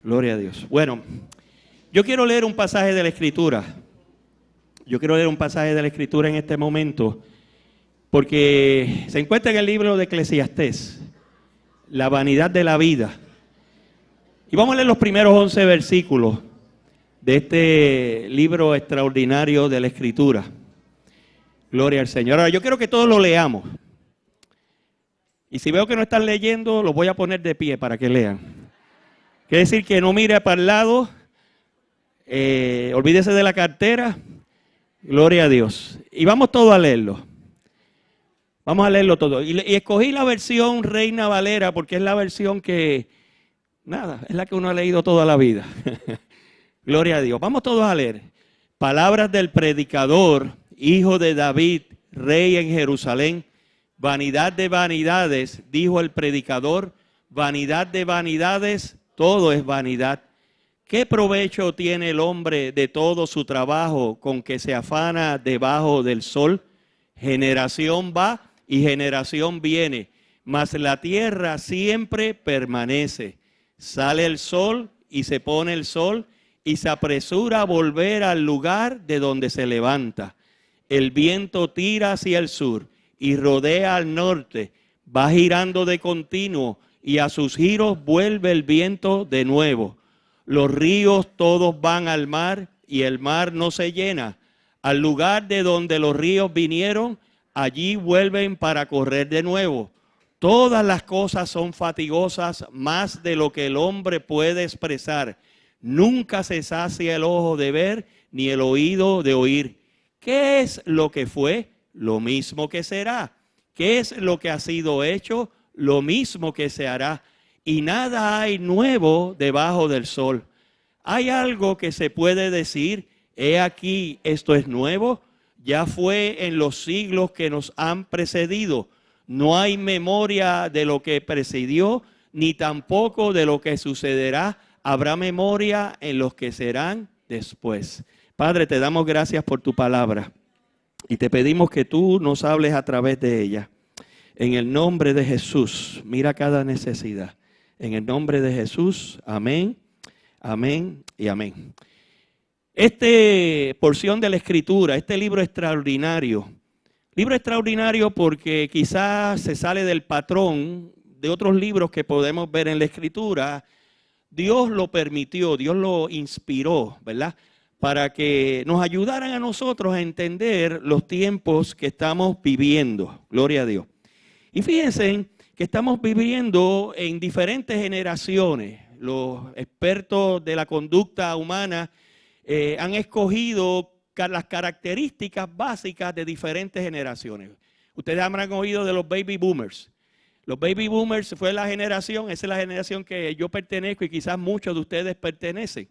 Gloria a Dios. Bueno, yo quiero leer un pasaje de la Escritura. Yo quiero leer un pasaje de la Escritura en este momento, porque se encuentra en el libro de Eclesiastés, la vanidad de la vida. Y vamos a leer los primeros 11 versículos de este libro extraordinario de la Escritura. Gloria al Señor. Ahora, yo quiero que todos lo leamos. Y si veo que no están leyendo, los voy a poner de pie para que lean. Quiere decir que no mire para el lado, olvídese de la cartera. Gloria a Dios. Y vamos todos a leerlo. Vamos a leerlo todo. Y escogí la versión Reina Valera porque es la versión que, es la que uno ha leído toda la vida. Gloria a Dios. Vamos todos a leer. Palabras del predicador, hijo de David, rey en Jerusalén. Vanidad de vanidades, dijo el predicador. Vanidad de vanidades, todo es vanidad. ¿Qué provecho tiene el hombre de todo su trabajo con que se afana debajo del sol? Generación va y generación viene, mas la tierra siempre permanece. Sale el sol y se pone el sol y se apresura a volver al lugar de donde se levanta. El viento tira hacia el sur y rodea al norte, va girando de continuo y a sus giros vuelve el viento de nuevo. Los ríos todos van al mar y el mar no se llena. Al lugar de donde los ríos vinieron, allí vuelven para correr de nuevo. Todas las cosas son fatigosas, más de lo que el hombre puede expresar. Nunca se sacia el ojo de ver, ni el oído de oír. ¿Qué es lo que fue? Lo mismo que será. ¿Qué es lo que ha sido hecho? Lo mismo que se hará. Y nada hay nuevo debajo del sol. ¿Hay algo que se puede decir? He aquí, esto es nuevo. Ya fue en los siglos que nos han precedido. No hay memoria de lo que precedió, ni tampoco de lo que sucederá. Habrá memoria en los que serán después. Padre, te damos gracias por tu palabra. Y te pedimos que tú nos hables a través de ella. En el nombre de Jesús, mira cada necesidad. En el nombre de Jesús, amén, amén y amén. Esta porción de la Escritura, este libro extraordinario porque quizás se sale del patrón de otros libros que podemos ver en la Escritura. Dios lo permitió, Dios lo inspiró, ¿verdad? Para que nos ayudaran a nosotros a entender los tiempos que estamos viviendo. Gloria a Dios. Y fíjense que estamos viviendo en diferentes generaciones. Los expertos de la conducta humana han escogido las características básicas de diferentes generaciones. Ustedes habrán oído de los baby boomers. Los baby boomers fue la generación, esa es la generación que yo pertenezco y quizás muchos de ustedes pertenecen.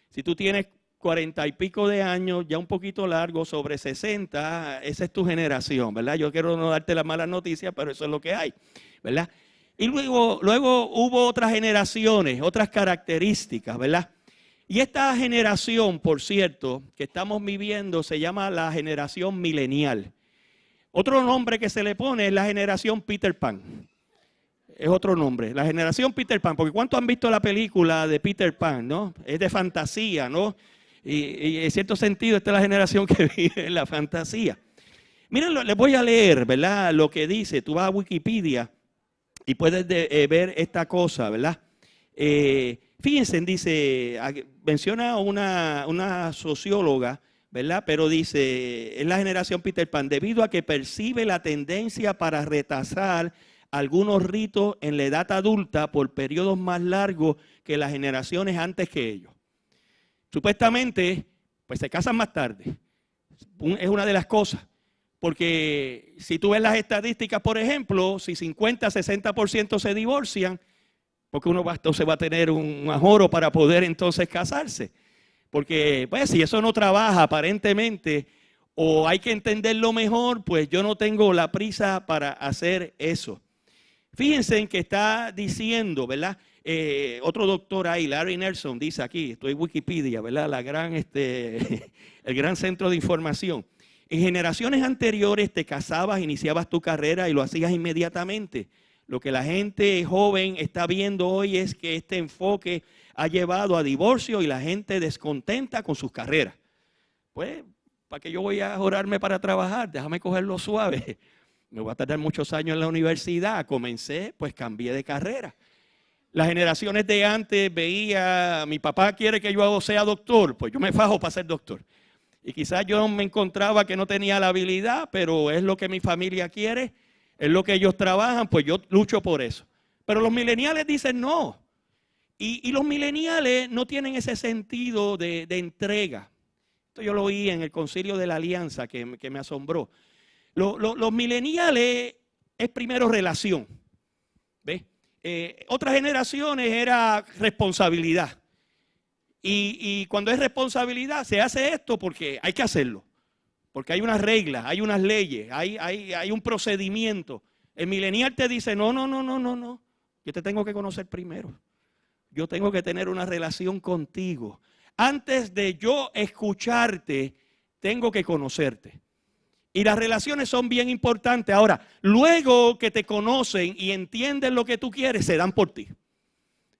Si tú tienes 40 y pico de años, ya un poquito largo, sobre 60, esa es tu generación, ¿verdad? Yo quiero no darte las malas noticias, pero eso es lo que hay, ¿verdad? Y luego hubo otras generaciones, otras características, ¿verdad? Y esta generación, por cierto, que estamos viviendo se llama la generación milenial. Otro nombre que se le pone es la generación Peter Pan. Es otro nombre, la generación Peter Pan, porque ¿cuántos han visto la película de Peter Pan, no? Es de fantasía, ¿no? Y en cierto sentido esta es la generación que vive en la fantasía. Miren, les voy a leer, ¿verdad? Lo que dice, tú vas a Wikipedia y puedes ver esta cosa, ¿verdad? Fíjense, dice, menciona una socióloga, ¿verdad? Pero dice, es la generación Peter Pan, debido a que percibe la tendencia para retrasar algunos ritos en la edad adulta por periodos más largos que las generaciones antes que ellos. Supuestamente, pues se casan más tarde. Es una de las cosas. Porque si tú ves las estadísticas, por ejemplo, si 50, 60% se divorcian, porque entonces va a tener un ahorro para poder entonces casarse. Porque pues si eso no trabaja aparentemente, o hay que entenderlo mejor, pues yo no tengo la prisa para hacer eso. Fíjense en que está diciendo, ¿verdad? Otro doctor ahí, Larry Nelson, dice aquí, estoy en Wikipedia, ¿verdad? El gran centro de información. En generaciones anteriores te casabas, iniciabas tu carrera y lo hacías inmediatamente. Lo que la gente joven está viendo hoy es que este enfoque ha llevado a divorcio y la gente descontenta con sus carreras. Pues, ¿para qué yo voy a jorarme para trabajar? Déjame cogerlo suave. Me voy a tardar muchos años en la universidad. Comencé, pues cambié de carrera. Las generaciones de antes veía, mi papá quiere que yo sea doctor, pues yo me fajo para ser doctor. Y quizás yo me encontraba que no tenía la habilidad, pero es lo que mi familia quiere, es lo que ellos trabajan, pues yo lucho por eso. Pero los millennials dicen no. Y los millennials no tienen ese sentido de entrega. Esto yo lo oí en el Concilio de la Alianza que me asombró. Los millennials es primero relación. ¿Ves? Otras generaciones era responsabilidad. Y cuando es responsabilidad se hace esto porque hay que hacerlo. Porque hay unas reglas, hay unas leyes, hay un procedimiento. El millennial te dice, no. Yo te tengo que conocer primero. Yo tengo que tener una relación contigo. Antes de yo escucharte, tengo que conocerte. Y las relaciones son bien importantes. Ahora, luego que te conocen y entienden lo que tú quieres, se dan por ti.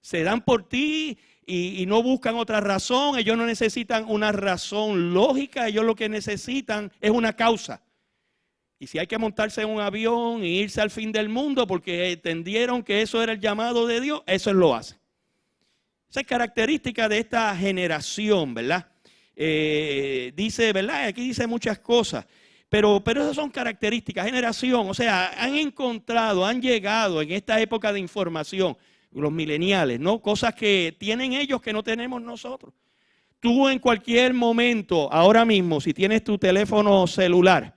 Se dan por ti y no buscan otra razón. Ellos no necesitan una razón lógica. Ellos lo que necesitan es una causa. Y si hay que montarse en un avión e irse al fin del mundo porque entendieron que eso era el llamado de Dios, eso lo hacen. Esa es característica de esta generación, ¿verdad? Dice, ¿verdad? Aquí dice muchas cosas. Pero esas son características, generación, o sea, han encontrado, han llegado en esta época de información, los millennials, ¿no? Cosas que tienen ellos que no tenemos nosotros. Tú en cualquier momento, ahora mismo, si tienes tu teléfono celular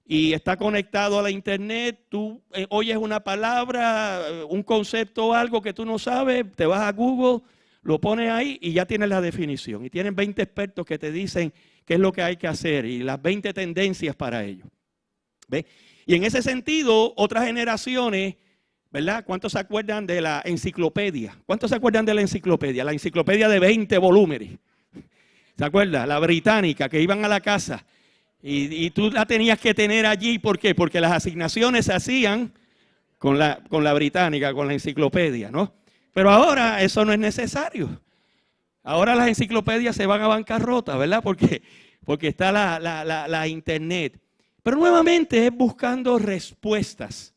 y está conectado a la internet, tú oyes una palabra, un concepto o algo que tú no sabes, te vas a Google, lo pones ahí y ya tienes la definición. Y tienen 20 expertos que te dicen qué es lo que hay que hacer y las 20 tendencias para ello. ¿Ves? Y en ese sentido, otras generaciones, ¿verdad? ¿Cuántos se acuerdan de la enciclopedia? ¿Cuántos se acuerdan de la enciclopedia? La enciclopedia de 20 volúmenes. ¿Se acuerdan? La británica, que iban a la casa y tú la tenías que tener allí. ¿Por qué? Porque las asignaciones se hacían con la británica, con la enciclopedia, ¿no? Pero ahora eso no es necesario. Ahora las enciclopedias se van a bancarrota, ¿verdad? Porque está la internet. Pero nuevamente es buscando respuestas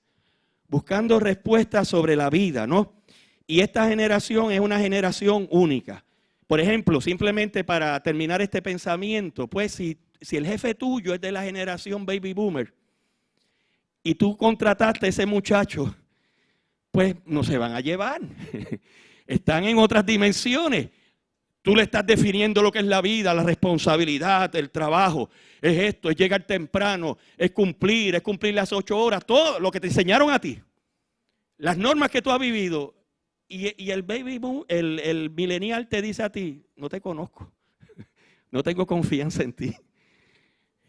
sobre la vida, ¿no? Y esta generación es una generación única. Por ejemplo, simplemente para terminar este pensamiento, pues si el jefe tuyo es de la generación baby boomer y tú contrataste a ese muchacho, pues no se van a llevar. Están en otras dimensiones. Tú le estás definiendo lo que es la vida, la responsabilidad, el trabajo. Es esto, es llegar temprano, es cumplir las 8 horas, todo lo que te enseñaron a ti. Las normas que tú has vivido. Y el baby boom, el millennial te dice a ti, no te conozco, no tengo confianza en ti.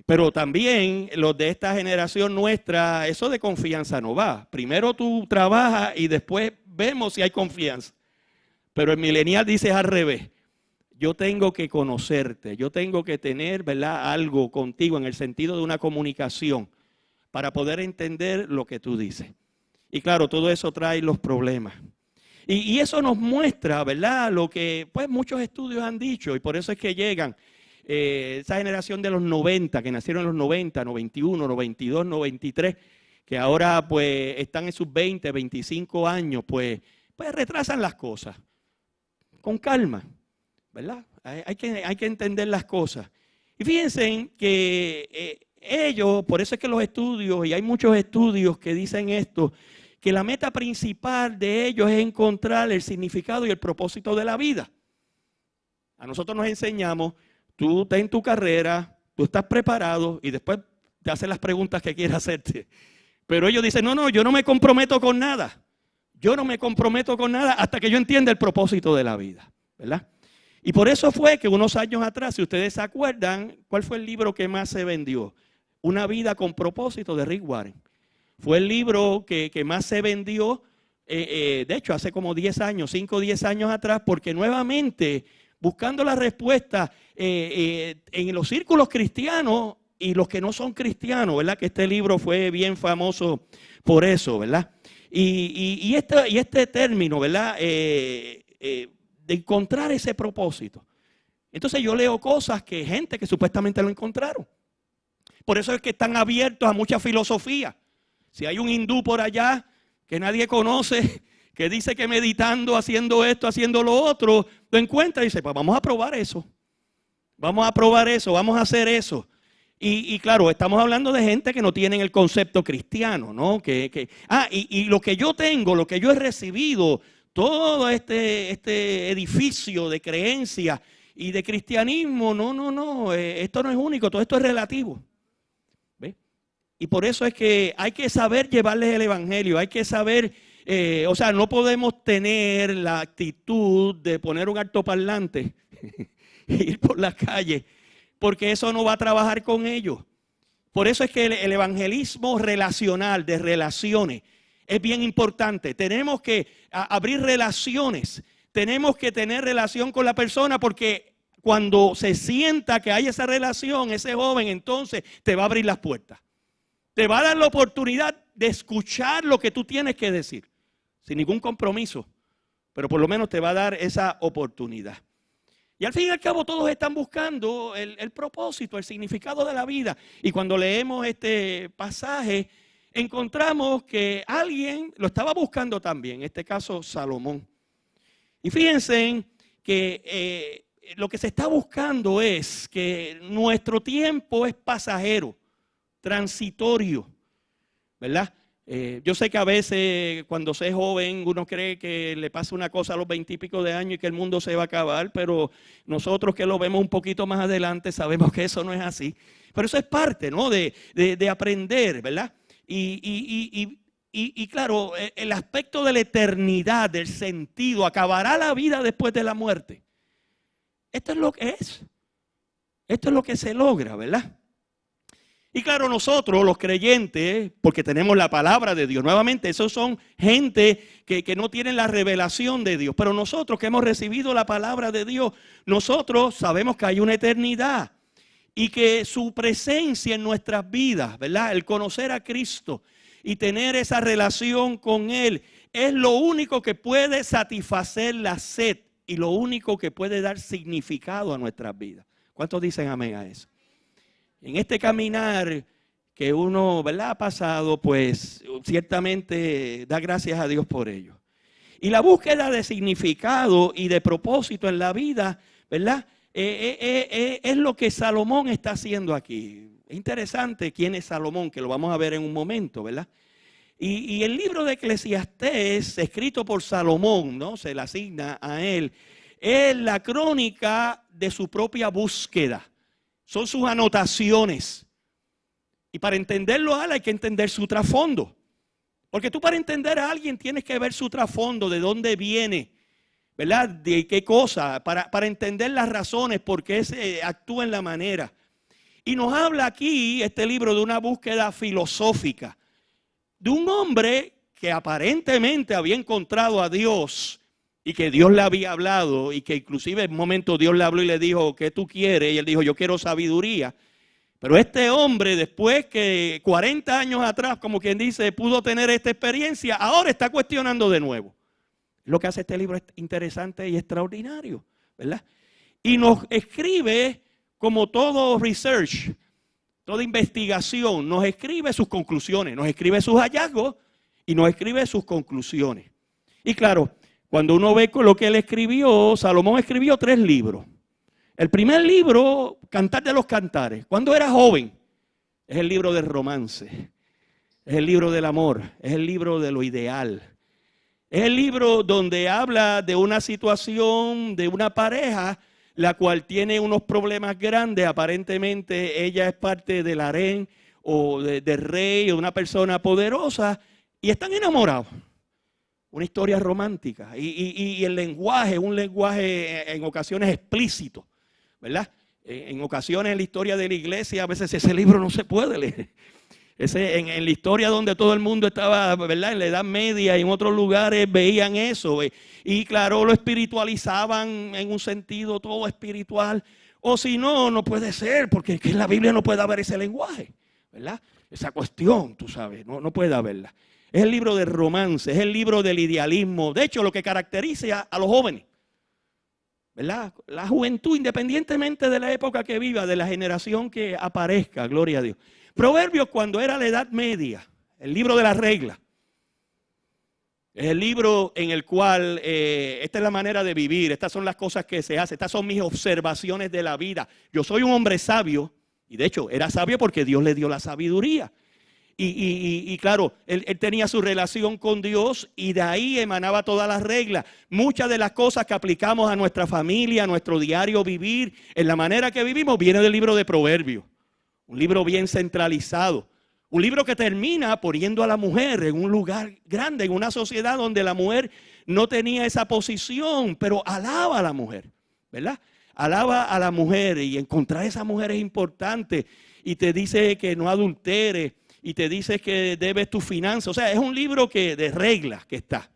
Pero también los de esta generación nuestra, eso de confianza no va. Primero tú trabajas y después vemos si hay confianza. Pero el millennial dice al revés. Yo tengo que conocerte, yo tengo que tener, ¿verdad?, algo contigo en el sentido de una comunicación para poder entender lo que tú dices. Y claro, todo eso trae los problemas. Y eso nos muestra, ¿verdad?, lo que pues muchos estudios han dicho y por eso es que llegan esa generación de los 90, que nacieron en los 90, 91, 92, 93, que ahora pues están en sus 20, 25 años, pues retrasan las cosas con calma. ¿Verdad? Hay que entender las cosas. Y fíjense que ellos, por eso es que los estudios, y hay muchos estudios que dicen esto, que la meta principal de ellos es encontrar el significado y el propósito de la vida. A nosotros nos enseñamos, tú estás en tu carrera, tú estás preparado y después te hacen las preguntas que quieres hacerte. Pero ellos dicen, no, yo no me comprometo con nada. Yo no me comprometo con nada hasta que yo entienda el propósito de la vida, ¿verdad? Y por eso fue que unos años atrás, si ustedes se acuerdan, ¿cuál fue el libro que más se vendió? Una vida con propósito, de Rick Warren. Fue el libro que más se vendió, de hecho, hace como 10 años, 5 o 10 años atrás, porque nuevamente, buscando la respuesta en los círculos cristianos y los que no son cristianos, ¿verdad? Que este libro fue bien famoso por eso, ¿verdad? Y este término, ¿verdad? De encontrar ese propósito. Entonces yo leo cosas que gente que supuestamente lo encontraron. Por eso es que están abiertos a mucha filosofía. Si hay un hindú por allá que nadie conoce, que dice que meditando, haciendo esto, haciendo lo otro, lo encuentra y dice, pues vamos a probar eso. Vamos a probar eso, vamos a hacer eso. Y claro, estamos hablando de gente que no tienen el concepto cristiano, ¿no? Y lo que yo tengo, lo que yo he recibido, todo este edificio de creencia y de cristianismo, no, esto no es único, todo esto es relativo. ¿Ve? Y por eso es que hay que saber llevarles el evangelio, hay que saber, no podemos tener la actitud de poner un altoparlante e ir por la calle, porque eso no va a trabajar con ellos. Por eso es que el evangelismo relacional, de relaciones, es bien importante. Tenemos que abrir relaciones, tenemos que tener relación con la persona, porque cuando se sienta que hay esa relación, ese joven entonces te va a abrir las puertas. Te va a dar la oportunidad de escuchar lo que tú tienes que decir, sin ningún compromiso, pero por lo menos te va a dar esa oportunidad. Y al fin y al cabo todos están buscando el propósito, el significado de la vida. Y cuando leemos este pasaje, encontramos que alguien lo estaba buscando también, en este caso Salomón. Y fíjense que lo que se está buscando es que nuestro tiempo es pasajero, transitorio, ¿verdad? Yo sé que a veces cuando se es joven uno cree que le pasa una cosa a los 20 y pico de años y que el mundo se va a acabar, pero nosotros que lo vemos un poquito más adelante sabemos que eso no es así. Pero eso es parte, ¿no? de aprender, ¿verdad? Y claro, el aspecto de la eternidad, del sentido, acabará la vida después de la muerte. Esto es lo que es. Esto es lo que se logra, ¿verdad? Y claro, nosotros los creyentes, porque tenemos la palabra de Dios, nuevamente, esos son gente que no tienen la revelación de Dios. Pero nosotros que hemos recibido la palabra de Dios, nosotros sabemos que hay una eternidad y que su presencia en nuestras vidas, ¿verdad? El conocer a Cristo y tener esa relación con Él es lo único que puede satisfacer la sed y lo único que puede dar significado a nuestras vidas. ¿Cuántos dicen amén a eso? En este caminar que uno, ¿verdad?, ha pasado, pues ciertamente da gracias a Dios por ello. Y la búsqueda de significado y de propósito en la vida, ¿verdad?, es lo que Salomón está haciendo aquí. Es interesante quién es Salomón, que lo vamos a ver en un momento, ¿verdad? Y el libro de Eclesiastés, escrito por Salomón, ¿no?, se le asigna a él, es la crónica de su propia búsqueda. Son sus anotaciones. Y para entenderlo a él hay que entender su trasfondo. Porque tú para entender a alguien tienes que ver su trasfondo, de dónde viene, ¿verdad? De qué cosa, para entender las razones por qué se actúa en la manera. Y nos habla aquí este libro de una búsqueda filosófica, de un hombre que aparentemente había encontrado a Dios y que Dios le había hablado y que inclusive en un momento Dios le habló y le dijo, ¿qué tú quieres? Y él dijo, yo quiero sabiduría. Pero este hombre, después que 40 años atrás, como quien dice, pudo tener esta experiencia, ahora está cuestionando de nuevo. Lo que hace este libro es interesante y extraordinario, ¿verdad? Y nos escribe, como todo research, toda investigación, nos escribe sus conclusiones, nos escribe sus hallazgos y nos escribe sus conclusiones. Y claro, cuando uno ve lo que él escribió, Salomón escribió 3 libros. El primer libro, Cantar de los Cantares, cuando era joven, es el libro del romance, es el libro del amor, es el libro de lo ideal. Es el libro donde habla de una situación de una pareja, la cual tiene unos problemas grandes. Aparentemente ella es parte del harén o del rey o una persona poderosa y están enamorados. Una historia romántica y el lenguaje, un lenguaje en ocasiones explícito, ¿verdad? En ocasiones en la historia de la iglesia a veces ese libro no se puede leer. En la historia donde todo el mundo estaba, ¿verdad?, en la Edad Media y en otros lugares veían eso. Y claro, lo espiritualizaban en un sentido todo espiritual. O si no, no puede ser, porque en la Biblia no puede haber ese lenguaje, ¿verdad? Esa cuestión, tú sabes, no puede haberla. Es el libro del romance, es el libro del idealismo. De hecho, lo que caracteriza a los jóvenes, ¿verdad? La juventud, independientemente de la época que viva, de la generación que aparezca, gloria a Dios. Proverbios, cuando era la Edad Media, el libro de las reglas. Es el libro en el cual esta es la manera de vivir, estas son las cosas que se hacen, estas son mis observaciones de la vida. Yo soy un hombre sabio, y de hecho era sabio porque Dios le dio la sabiduría. Y claro, él tenía su relación con Dios y de ahí emanaba todas las reglas. Muchas de las cosas que aplicamos a nuestra familia, a nuestro diario vivir, en la manera que vivimos, viene del libro de Proverbios. Un libro bien centralizado. Un libro que termina poniendo a la mujer en un lugar grande, en una sociedad donde la mujer no tenía esa posición, pero alaba a la mujer, ¿verdad? Alaba a la mujer y encontrar a esa mujer es importante. Y te dice que no adultere y te dice que debes tus finanzas. O sea, es un libro de reglas que está.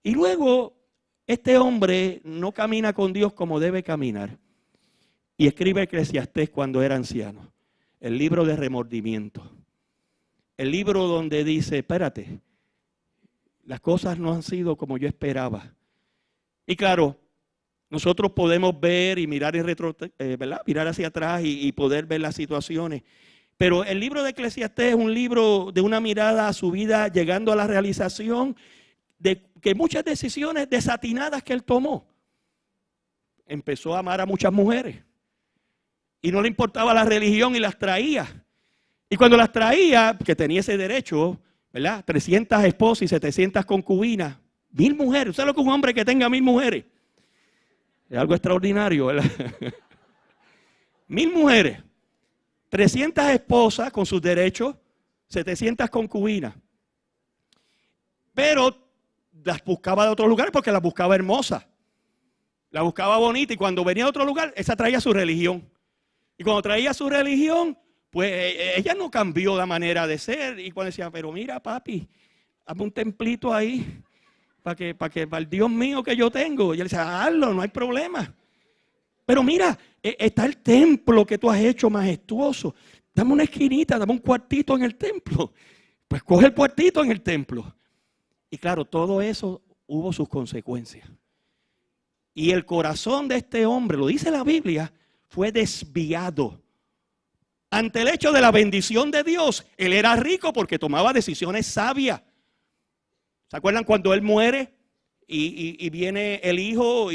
Y luego este hombre no camina con Dios como debe caminar. Y escribe Eclesiastés cuando era anciano. El libro de remordimiento. El libro donde dice, espérate, las cosas no han sido como yo esperaba. Y claro, nosotros podemos ver y mirar ¿verdad? Mirar hacia atrás y poder ver las situaciones. Pero el libro de Eclesiastés es un libro de una mirada a su vida, llegando a la realización de que muchas decisiones desatinadas que él tomó. Empezó a amar a muchas mujeres. Y no le importaba la religión y las traía. Y cuando las traía, que tenía ese derecho, ¿verdad? 300 esposas y 700 concubinas, 1000 mujeres. ¿Usted lo que un hombre que tenga 1000 mujeres? Es algo extraordinario, ¿verdad? 1000 mujeres, 300 esposas con sus derechos, 700 concubinas. Pero las buscaba de otros lugares porque las buscaba hermosas. La buscaba bonita y cuando venía de otro lugar, esa traía su religión. Y cuando traía su religión, pues ella no cambió la manera de ser. Y cuando decía, pero mira papi, hazme un templito ahí para el Dios mío que yo tengo. Y él decía, hazlo, no hay problema. Pero mira, está el templo que tú has hecho majestuoso. Dame una esquinita, dame un cuartito en el templo. Pues coge el cuartito en el templo. Y claro, todo eso hubo sus consecuencias. Y el corazón de este hombre, lo dice la Biblia, fue desviado. Ante el hecho de la bendición de Dios, él era rico porque tomaba decisiones sabias. ¿Se acuerdan cuando él muere y viene el hijo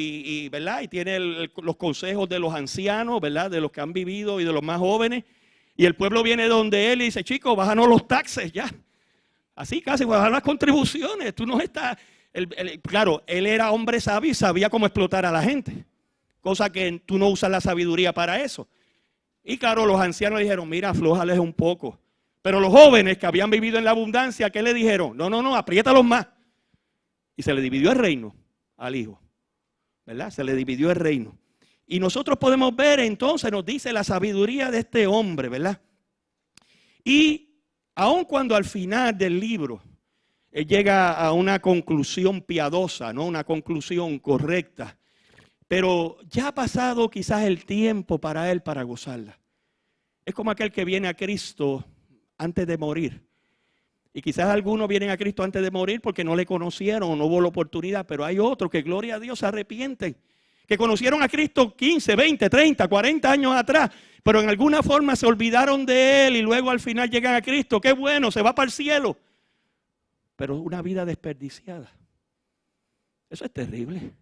¿verdad? Y tiene los consejos de los ancianos, ¿verdad? De los que han vivido y de los más jóvenes. Y el pueblo viene donde él y dice, chicos, bájanos los taxes ya. Así casi, bajar las contribuciones. Tú no estás... Claro, él era hombre sabio y sabía cómo explotar a la gente. Cosa que tú no usas la sabiduría para eso. Y claro, los ancianos dijeron, mira, aflójales un poco. Pero los jóvenes que habían vivido en la abundancia, ¿qué le dijeron? No, apriétalos más. Y se le dividió el reino al hijo, ¿verdad? Se le dividió el reino. Y nosotros podemos ver entonces, nos dice la sabiduría de este hombre, ¿verdad? Y aun cuando al final del libro él llega a una conclusión piadosa, ¿no? Una conclusión correcta. Pero ya ha pasado quizás el tiempo para él para gozarla. Es como aquel que viene a Cristo antes de morir. Y quizás algunos vienen a Cristo antes de morir porque no le conocieron o no hubo la oportunidad. Pero hay otros que, gloria a Dios, se arrepienten. Que conocieron a Cristo 15, 20, 30, 40 años atrás. Pero en alguna forma se olvidaron de Él y luego al final llegan a Cristo. ¡Qué bueno! Se va para el cielo. Pero una vida desperdiciada. Eso es terrible.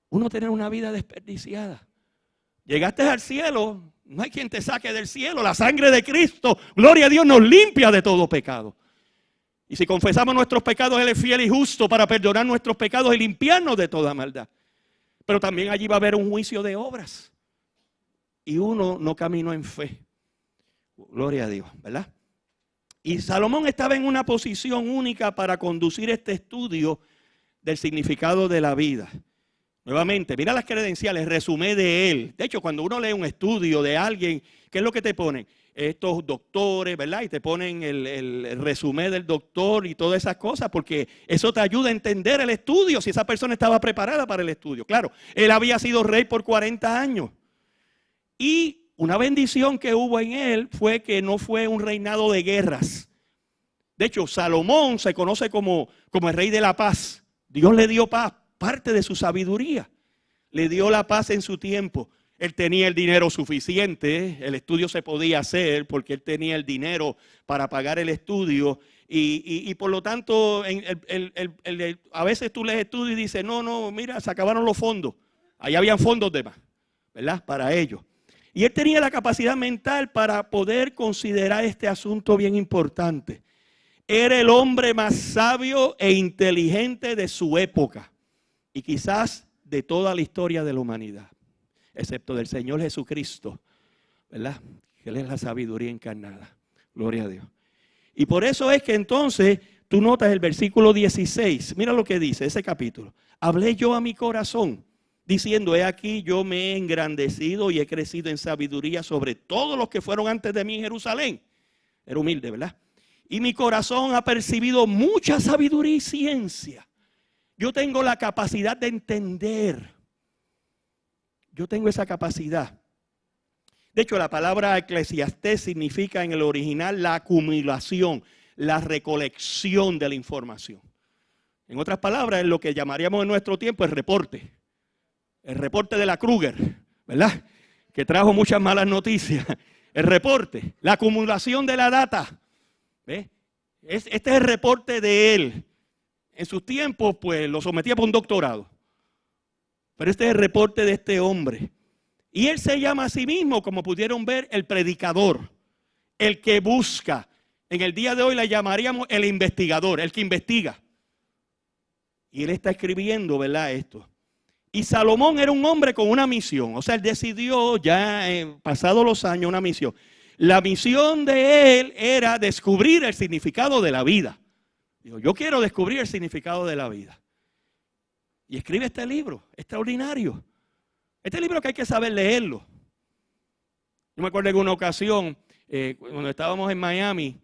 Uno tener una vida desperdiciada. Llegaste al cielo, no hay quien te saque del cielo. La sangre de Cristo, gloria a Dios, nos limpia de todo pecado. Y si confesamos nuestros pecados, Él es fiel y justo para perdonar nuestros pecados y limpiarnos de toda maldad. Pero también allí va a haber un juicio de obras. Y uno no caminó en fe. Gloria a Dios, ¿verdad? Y Salomón estaba en una posición única para conducir este estudio del significado de la vida. Nuevamente, mira las credenciales, resumen de él. De hecho, cuando uno lee un estudio de alguien, ¿qué es lo que te ponen? Estos doctores, ¿verdad? Y te ponen el resumen del doctor y todas esas cosas, porque eso te ayuda a entender el estudio, si esa persona estaba preparada para el estudio. Claro, él había sido rey por 40 años. Y una bendición que hubo en él fue que no fue un reinado de guerras. De hecho, Salomón se conoce como el rey de la paz. Dios le dio paz, parte de su sabiduría. Le dio la paz en su tiempo. Él tenía el dinero suficiente, el estudio se podía hacer porque él tenía el dinero para pagar el estudio. Y por lo tanto, a veces tú lees estudio y dices, no, mira, se acabaron los fondos. Ahí habían fondos de más, ¿verdad? Para ellos. Y él tenía la capacidad mental para poder considerar este asunto bien importante. Era el hombre más sabio e inteligente de su época y quizás de toda la historia de la humanidad, excepto del Señor Jesucristo, ¿verdad? Que Él es la sabiduría encarnada. Gloria a Dios. Y por eso es que entonces tú notas el versículo 16. Mira lo que dice ese capítulo. Hablé yo a mi corazón, diciendo, he aquí yo me he engrandecido y he crecido en sabiduría sobre todos los que fueron antes de mí en Jerusalén. Era humilde, ¿verdad? Y mi corazón ha percibido mucha sabiduría y ciencia. Yo tengo la capacidad de entender. Yo tengo esa capacidad. De hecho, la palabra eclesiastés significa en el original la acumulación, la recolección de la información. En otras palabras, es lo que llamaríamos en nuestro tiempo el reporte. El reporte de la Kruger, ¿verdad? Que trajo muchas malas noticias. El reporte, la acumulación de la data. ¿Ves? Este es el reporte de él. En sus tiempos, pues, lo sometía por un doctorado. Pero este es el reporte de este hombre. Y él se llama a sí mismo, como pudieron ver, el predicador. El que busca. En el día de hoy le llamaríamos el investigador, el que investiga. Y él está escribiendo, ¿verdad? Esto. Y Salomón era un hombre con una misión. O sea, él decidió ya, pasados los años, una misión. La misión de él era descubrir el significado de la vida. Dijo, yo quiero descubrir el significado de la vida. Y escribe este libro, extraordinario. Este libro que hay que saber leerlo. Yo me acuerdo en una ocasión, cuando estábamos en Miami,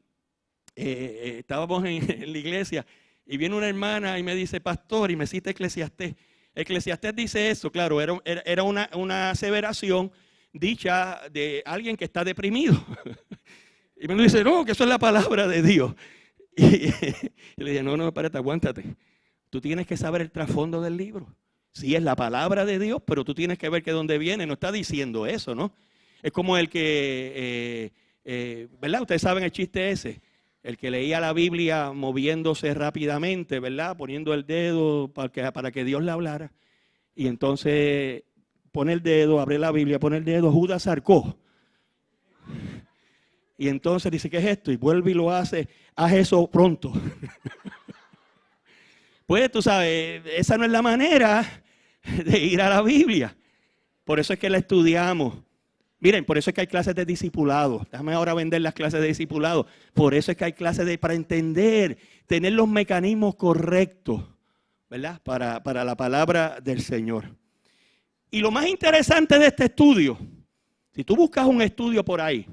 estábamos en la iglesia, y viene una hermana y me dice, pastor, y me cita Eclesiastés. Eclesiastés dice eso, claro, era una aseveración dicha de alguien que está deprimido. Y me dice, no, que eso es la palabra de Dios. Y le dije, no, espérate, aguántate. Tú tienes que saber el trasfondo del libro. Sí, es la palabra de Dios, pero tú tienes que ver que dónde viene. No está diciendo eso, ¿no? Es como el que, ¿verdad? Ustedes saben el chiste ese. El que leía la Biblia moviéndose rápidamente, ¿verdad? Poniendo el dedo para que Dios le hablara. Y entonces pone el dedo, abre la Biblia, pone el dedo, Judas zarcó. Y entonces dice, ¿qué es esto? Y vuelve y lo hace, haz eso pronto. Pues tú sabes, esa no es la manera de ir a la Biblia. Por eso es que la estudiamos. Miren, por eso es que hay clases de discipulado. Déjame ahora vender las clases de discipulado. Por eso es que hay clases para entender, tener los mecanismos correctos, ¿verdad? Para la palabra del Señor. Y lo más interesante de este estudio, si tú buscas un estudio por ahí,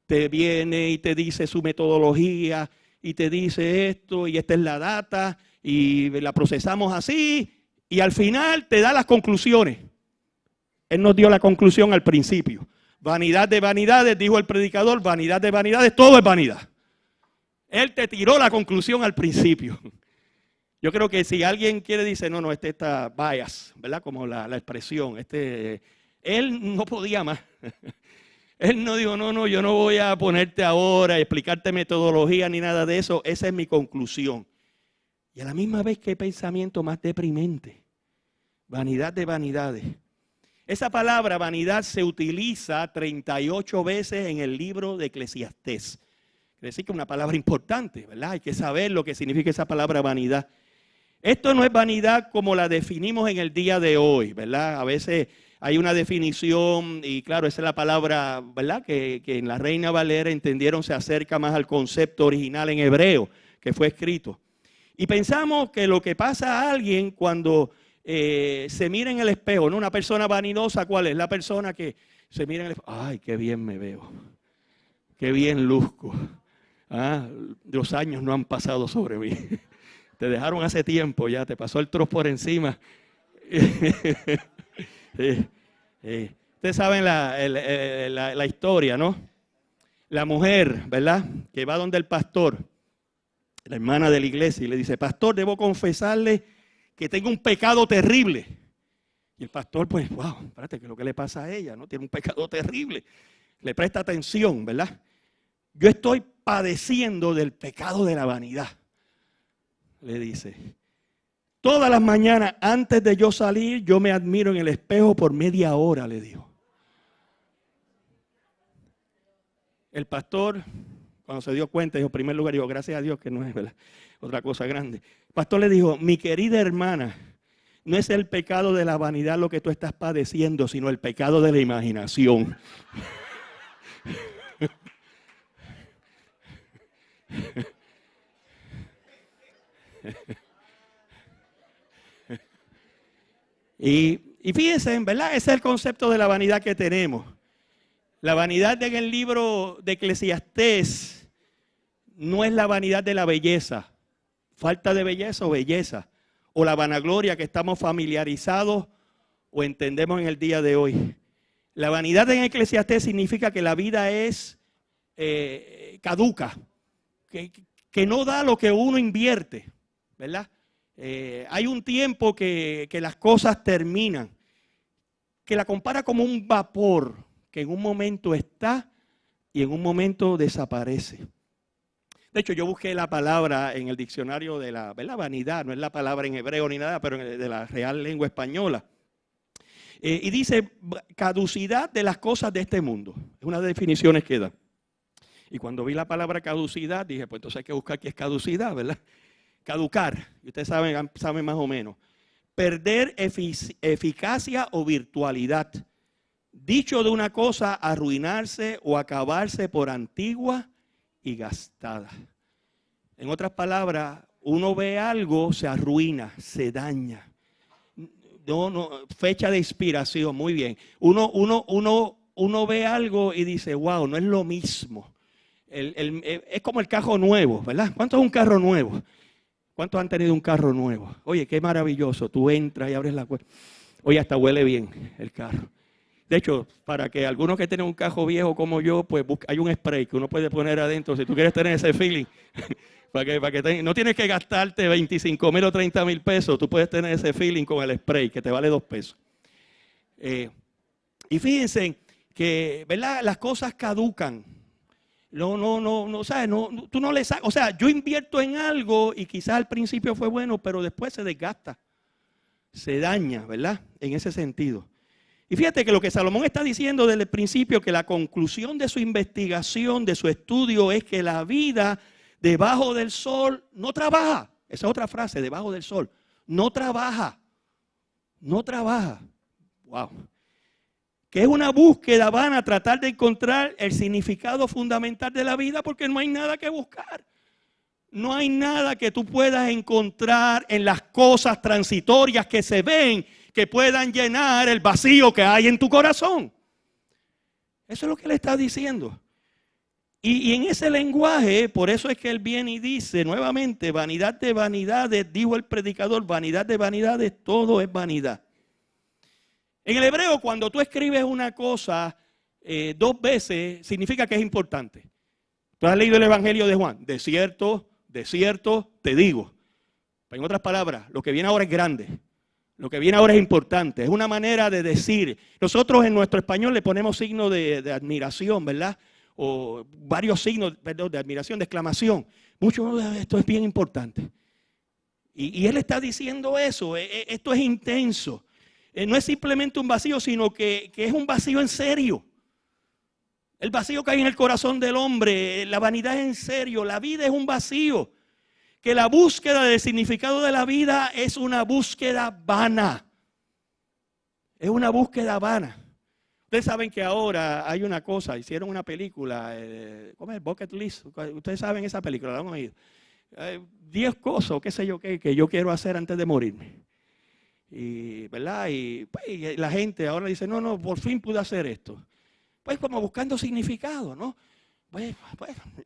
te viene y te dice su metodología y te dice esto y esta es la data y la procesamos así y al final te da las conclusiones. Él nos dio la conclusión al principio. Vanidad de vanidades, dijo el predicador, vanidad de vanidades, todo es vanidad. Él te tiró la conclusión al principio. Yo creo que si alguien quiere decir, no, este está bias, ¿verdad? Como la expresión. Él no podía más. Él no dijo, no, yo no voy a ponerte ahora, explicarte metodología ni nada de eso. Esa es mi conclusión. Y a la misma vez, qué pensamiento más deprimente. Vanidad de vanidades. Esa palabra vanidad se utiliza 38 veces en el libro de Eclesiastés. Quiere decir que es una palabra importante, ¿verdad? Hay que saber lo que significa esa palabra vanidad. Esto no es vanidad como la definimos en el día de hoy, ¿verdad? A veces hay una definición y claro, esa es la palabra, ¿verdad? Que en la Reina Valera entendieron se acerca más al concepto original en hebreo que fue escrito. Y pensamos que lo que pasa a alguien cuando se mira en el espejo, ¿no? Una persona vanidosa, ¿cuál es? La persona que se mira en el espejo. Ay, qué bien me veo. Qué bien luzco. Los años no han pasado sobre mí. Te dejaron hace tiempo ya, te pasó el trozo por encima. Ustedes saben la historia, ¿no? La mujer, ¿verdad? Que va donde el pastor la hermana de la iglesia, y le dice, pastor, debo confesarle que tengo un pecado terrible. Y el pastor, pues, wow, espérate, ¿qué es lo que le pasa a ella? ¿No? Tiene un pecado terrible. Le presta atención, ¿verdad? Yo estoy padeciendo del pecado de la vanidad, le dice. Todas las mañanas, antes de yo salir, yo me admiro en el espejo por media hora, le dijo. El pastor, cuando se dio cuenta, dijo, en primer lugar, dijo, gracias a Dios que no es, ¿verdad?, otra cosa grande. El pastor le dijo, mi querida hermana, no es el pecado de la vanidad lo que tú estás padeciendo, sino el pecado de la imaginación. Y fíjense, ¿verdad? Ese es el concepto de la vanidad que tenemos. La vanidad en el libro de Eclesiastés no es la vanidad de la belleza, falta de belleza o belleza, o la vanagloria que estamos familiarizados o entendemos en el día de hoy. La vanidad en Eclesiastés significa que la vida es caduca, que no da lo que uno invierte, ¿verdad? Hay un tiempo que las cosas terminan, que la compara como un vapor que en un momento está y en un momento desaparece. De hecho, yo busqué la palabra en el diccionario de la, ¿verdad?, vanidad, no es la palabra en hebreo ni nada, pero de la Real Lengua Española. Y dice caducidad de las cosas de este mundo. Es una de las definiciones que da. Y cuando vi la palabra caducidad, dije, pues entonces hay que buscar qué es caducidad, ¿verdad? Caducar, y ustedes saben más o menos. Perder eficacia o virtualidad. Dicho de una cosa, arruinarse o acabarse por antigua y gastada. En otras palabras, uno ve algo, se arruina, se daña. Fecha de expiración, muy bien. Uno ve algo y dice, wow, no es lo mismo. Es como el carro nuevo, ¿verdad? ¿Cuánto es un carro nuevo? ¿Cuántos han tenido un carro nuevo? Oye, qué maravilloso. Tú entras y abres la puerta. Oye, hasta huele bien el carro. De hecho, para que algunos que tienen un carro viejo como yo, pues hay un spray que uno puede poner adentro. Si tú quieres tener ese feeling, no tienes que gastarte 25,000 o 30,000 pesos. Tú puedes tener ese feeling con el spray que te vale 2 pesos. Y fíjense que, ¿verdad?, las cosas caducan. No, ¿sabes? Tú no le sacas. O sea, yo invierto en algo y quizás al principio fue bueno, pero después se desgasta, se daña, ¿verdad? En ese sentido. Y fíjate que lo que Salomón está diciendo desde el principio, que la conclusión de su investigación, de su estudio, es que la vida debajo del sol no trabaja. Esa es otra frase, debajo del sol. No trabaja. No trabaja. Wow. Que es una búsqueda vana tratar de encontrar el significado fundamental de la vida, porque no hay nada que buscar. No hay nada que tú puedas encontrar en las cosas transitorias que se ven que puedan llenar el vacío que hay en tu corazón. Eso es lo que él está diciendo. Y en ese lenguaje, por eso es que él viene y dice nuevamente, vanidad de vanidades, dijo el predicador, vanidad de vanidades, todo es vanidad. En el hebreo, cuando tú escribes una cosa 2 veces, significa que es importante. Tú has leído el Evangelio de Juan, de cierto, te digo. En otras palabras, lo que viene ahora es grande. Lo que viene ahora es importante. Es una manera de decir. Nosotros en nuestro español le ponemos signos de admiración, ¿verdad? O varios signos, perdón, de admiración, de exclamación. Esto es bien importante. Y él está diciendo eso. Esto es intenso. No es simplemente un vacío, sino que es un vacío en serio. El vacío que hay en el corazón del hombre, la vanidad es en serio, la vida es un vacío. Que la búsqueda del significado de la vida es una búsqueda vana. Es una búsqueda vana. Ustedes saben que ahora hay una cosa, hicieron una película, ¿cómo es? Bucket List. Ustedes saben esa película, la han oído. 10 cosas, qué sé yo, que yo quiero hacer antes de morirme. Y, ¿verdad? Y la gente ahora dice, no, por fin pude hacer esto. Pues como buscando significado, ¿no? Pues,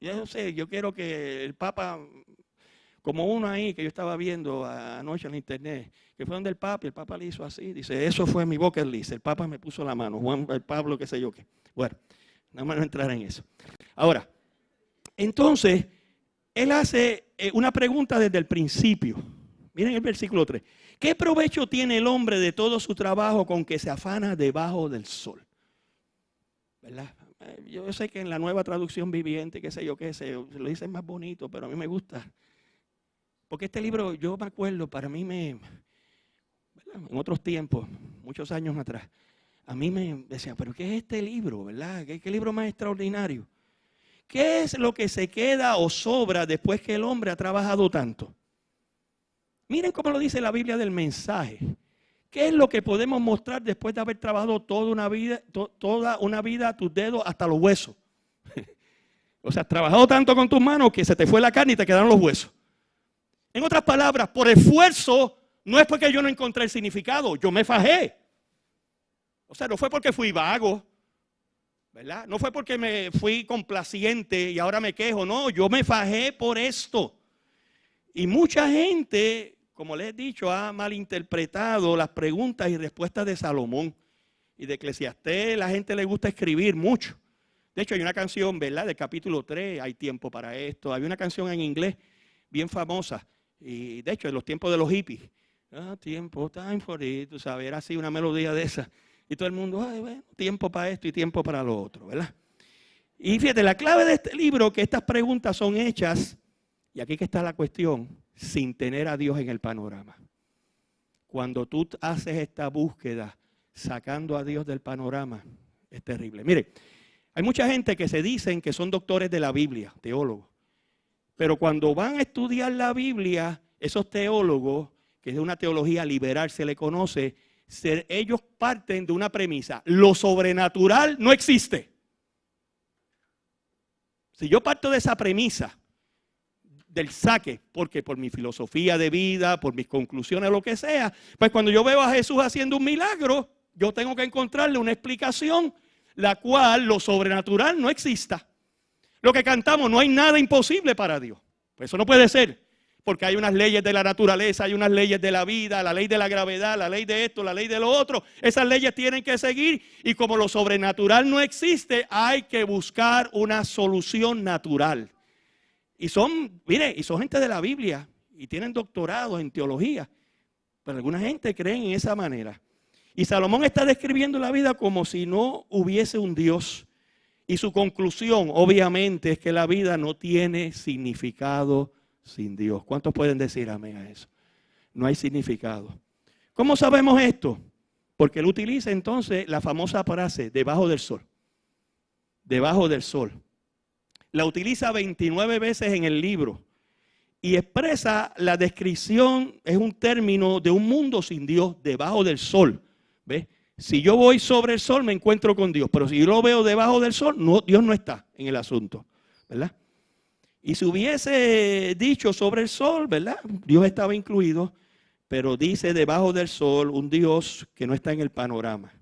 yo no sé, yo quiero que el Papa, como uno ahí que yo estaba viendo anoche en internet, que fue donde el Papa le hizo así, dice, eso fue mi bucket list, el Papa me puso la mano, Juan Pablo, qué sé yo qué. Bueno, nada más no entrar en eso. Ahora, entonces, él hace una pregunta desde el principio. Miren el versículo 3. ¿Qué provecho tiene el hombre de todo su trabajo con que se afana debajo del sol? ¿Verdad? Yo sé que en la Nueva Traducción Viviente, qué sé yo, lo dicen más bonito, pero a mí me gusta. Porque este libro, yo me acuerdo, para mí en otros tiempos, muchos años atrás, a mí me decían, pero ¿qué es este libro, verdad? ¿Qué libro más extraordinario? ¿Qué es lo que se queda o sobra después que el hombre ha trabajado tanto? Miren cómo lo dice la Biblia del Mensaje. ¿Qué es lo que podemos mostrar después de haber trabajado toda una vida a tus dedos hasta los huesos? O sea, has trabajado tanto con tus manos que se te fue la carne y te quedaron los huesos. En otras palabras, por esfuerzo, no es porque yo no encontré el significado, yo me fajé. O sea, no fue porque fui vago, ¿verdad? No fue porque me fui complaciente y ahora me quejo, no, yo me fajé por esto. Y mucha gente, como les he dicho, ha malinterpretado las preguntas y respuestas de Salomón y de Eclesiastés. La gente le gusta escribir mucho. De hecho, hay una canción, ¿verdad? Del capítulo 3, hay tiempo para esto. Hay una canción en inglés bien famosa. Y de hecho, en los tiempos de los hippies. Tiempo, time for it. Tú sabes, era así una melodía de esa. Y todo el mundo, bueno, tiempo para esto y tiempo para lo otro, ¿verdad? Y fíjate, la clave de este libro, que estas preguntas son hechas, y aquí que está la cuestión, sin tener a Dios en el panorama. Cuando tú haces esta búsqueda, sacando a Dios del panorama, es terrible. Mire, hay mucha gente que se dicen que son doctores de la Biblia, teólogos. Pero cuando van a estudiar la Biblia, esos teólogos, que es de una teología liberal, se le conoce, ellos parten de una premisa: lo sobrenatural no existe. Si yo parto de esa premisa, del saque, porque por mi filosofía de vida, por mis conclusiones, lo que sea, pues cuando yo veo a Jesús haciendo un milagro, yo tengo que encontrarle una explicación, la cual lo sobrenatural no exista. Lo que cantamos, no hay nada imposible para Dios. Pues eso no puede ser, porque hay unas leyes de la naturaleza, hay unas leyes de la vida, la ley de la gravedad, la ley de esto, la ley de lo otro. Esas leyes tienen que seguir, y como lo sobrenatural no existe, hay que buscar una solución natural. Y son gente de la Biblia y tienen doctorados en teología, pero alguna gente cree en esa manera. Y Salomón está describiendo la vida como si no hubiese un Dios. Y su conclusión, obviamente, es que la vida no tiene significado sin Dios. ¿Cuántos pueden decir amén a eso? No hay significado. ¿Cómo sabemos esto? Porque él utiliza entonces la famosa frase, debajo del sol. Debajo del sol. La utiliza 29 veces en el libro y expresa la descripción, es un término de un mundo sin Dios, debajo del sol. ¿Ves? Si yo voy sobre el sol me encuentro con Dios, pero si yo lo veo debajo del sol, no, Dios no está en el asunto, ¿verdad? Y si hubiese dicho sobre el sol, ¿verdad? Dios estaba incluido, pero dice debajo del sol un Dios que no está en el panorama.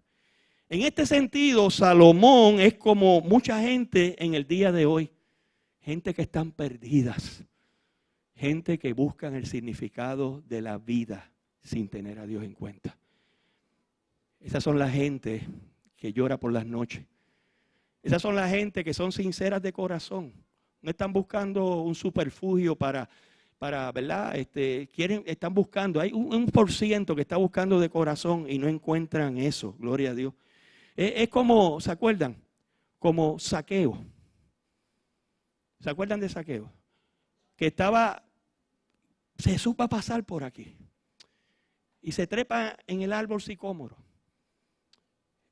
En este sentido, Salomón es como mucha gente en el día de hoy. Gente que están perdidas, gente que buscan el significado de la vida sin tener a Dios en cuenta. Esas son la gente que llora por las noches. Esas son la gente que son sinceras de corazón. No están buscando un superfugio para ¿verdad? Están buscando, hay un % que está buscando de corazón y no encuentran eso, gloria a Dios. Es como, ¿se acuerdan? Como Zaqueo. ¿Se acuerdan de Zaqueo? Que Jesús va a pasar por aquí. Y se trepa en el árbol sicómoro.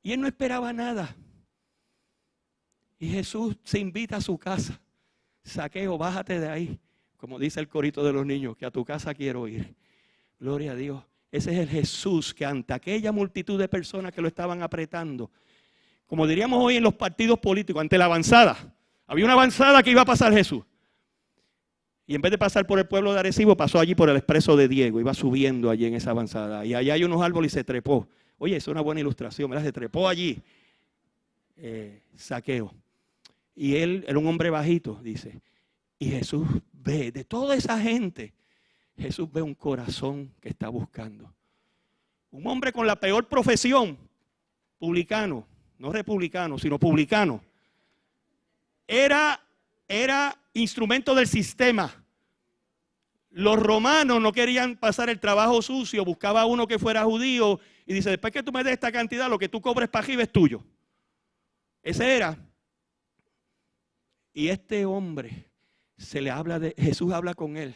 Y él no esperaba nada. Y Jesús se invita a su casa. Zaqueo, bájate de ahí. Como dice el corito de los niños, que a tu casa quiero ir. Gloria a Dios. Ese es el Jesús que ante aquella multitud de personas que lo estaban apretando, como diríamos hoy en los partidos políticos, ante la avanzada. Había una avanzada que iba a pasar Jesús. Y en vez de pasar por el pueblo de Arecibo, pasó allí por el expreso de Diego. Iba subiendo allí en esa avanzada. Y allá hay unos árboles y se trepó. Oye, es una buena ilustración, ¿verdad? Se trepó allí. Zaqueo. Y él era un hombre bajito, dice. Y Jesús ve, de toda esa gente, Jesús ve un corazón que está buscando. Un hombre con la peor profesión, publicano, no republicano, sino publicano. Era instrumento del sistema. Los romanos no querían pasar el trabajo sucio, buscaba uno que fuera judío y dice, después que tú me des esta cantidad, lo que tú cobres para arriba es tuyo. Ese era. Y este hombre, Jesús habla con él.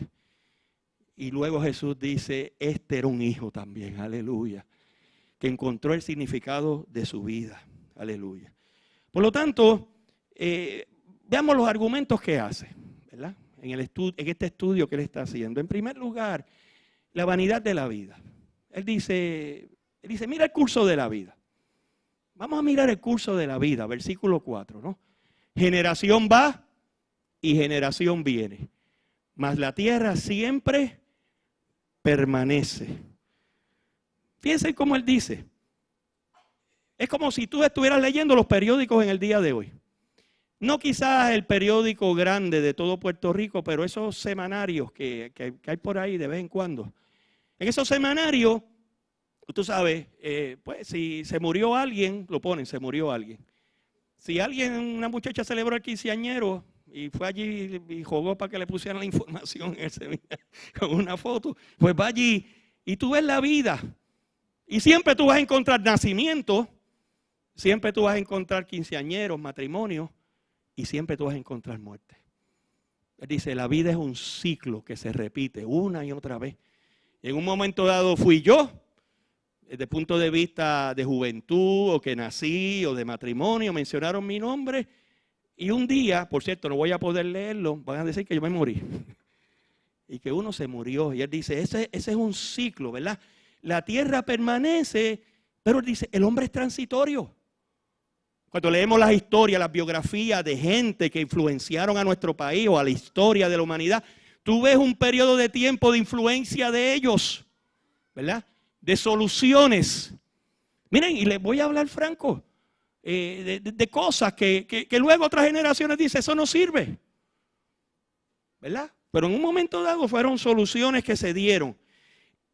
Y luego Jesús dice, este era un hijo también, aleluya, que encontró el significado de su vida, aleluya. Por lo tanto, veamos los argumentos que hace, ¿verdad? En este estudio que él está haciendo. En primer lugar, la vanidad de la vida. Él dice, mira el curso de la vida. Vamos a mirar el curso de la vida, versículo 4, ¿no? Generación va y generación viene, mas la tierra siempre permanece. Fíjense cómo él dice. Es como si tú estuvieras leyendo los periódicos en el día de hoy. No quizás el periódico grande de todo Puerto Rico, pero esos semanarios que hay por ahí de vez en cuando. En esos semanarios, tú sabes, pues si se murió alguien, lo ponen, se murió alguien. Si una muchacha celebró el quinceañero y fue allí y jugó para que le pusieran la información en el seminario, con una foto, pues va allí y tú ves la vida. Y siempre tú vas a encontrar nacimiento, siempre tú vas a encontrar quinceañeros, matrimonios, y siempre tú vas a encontrar muerte. Él dice, la vida es un ciclo que se repite una y otra vez. En un momento dado fui yo, desde el punto de vista de juventud, o que nací, o de matrimonio, mencionaron mi nombre, y un día, por cierto, no voy a poder leerlo, van a decir que yo me morí, y que uno se murió, y él dice, ese es un ciclo, ¿verdad? La tierra permanece, pero él dice, el hombre es transitorio. Cuando leemos las historias, las biografías de gente que influenciaron a nuestro país o a la historia de la humanidad, tú ves un periodo de tiempo de influencia de ellos, ¿verdad? De soluciones. Miren, y les voy a hablar franco, de cosas que luego otras generaciones dicen, eso no sirve, ¿verdad? Pero en un momento dado fueron soluciones que se dieron.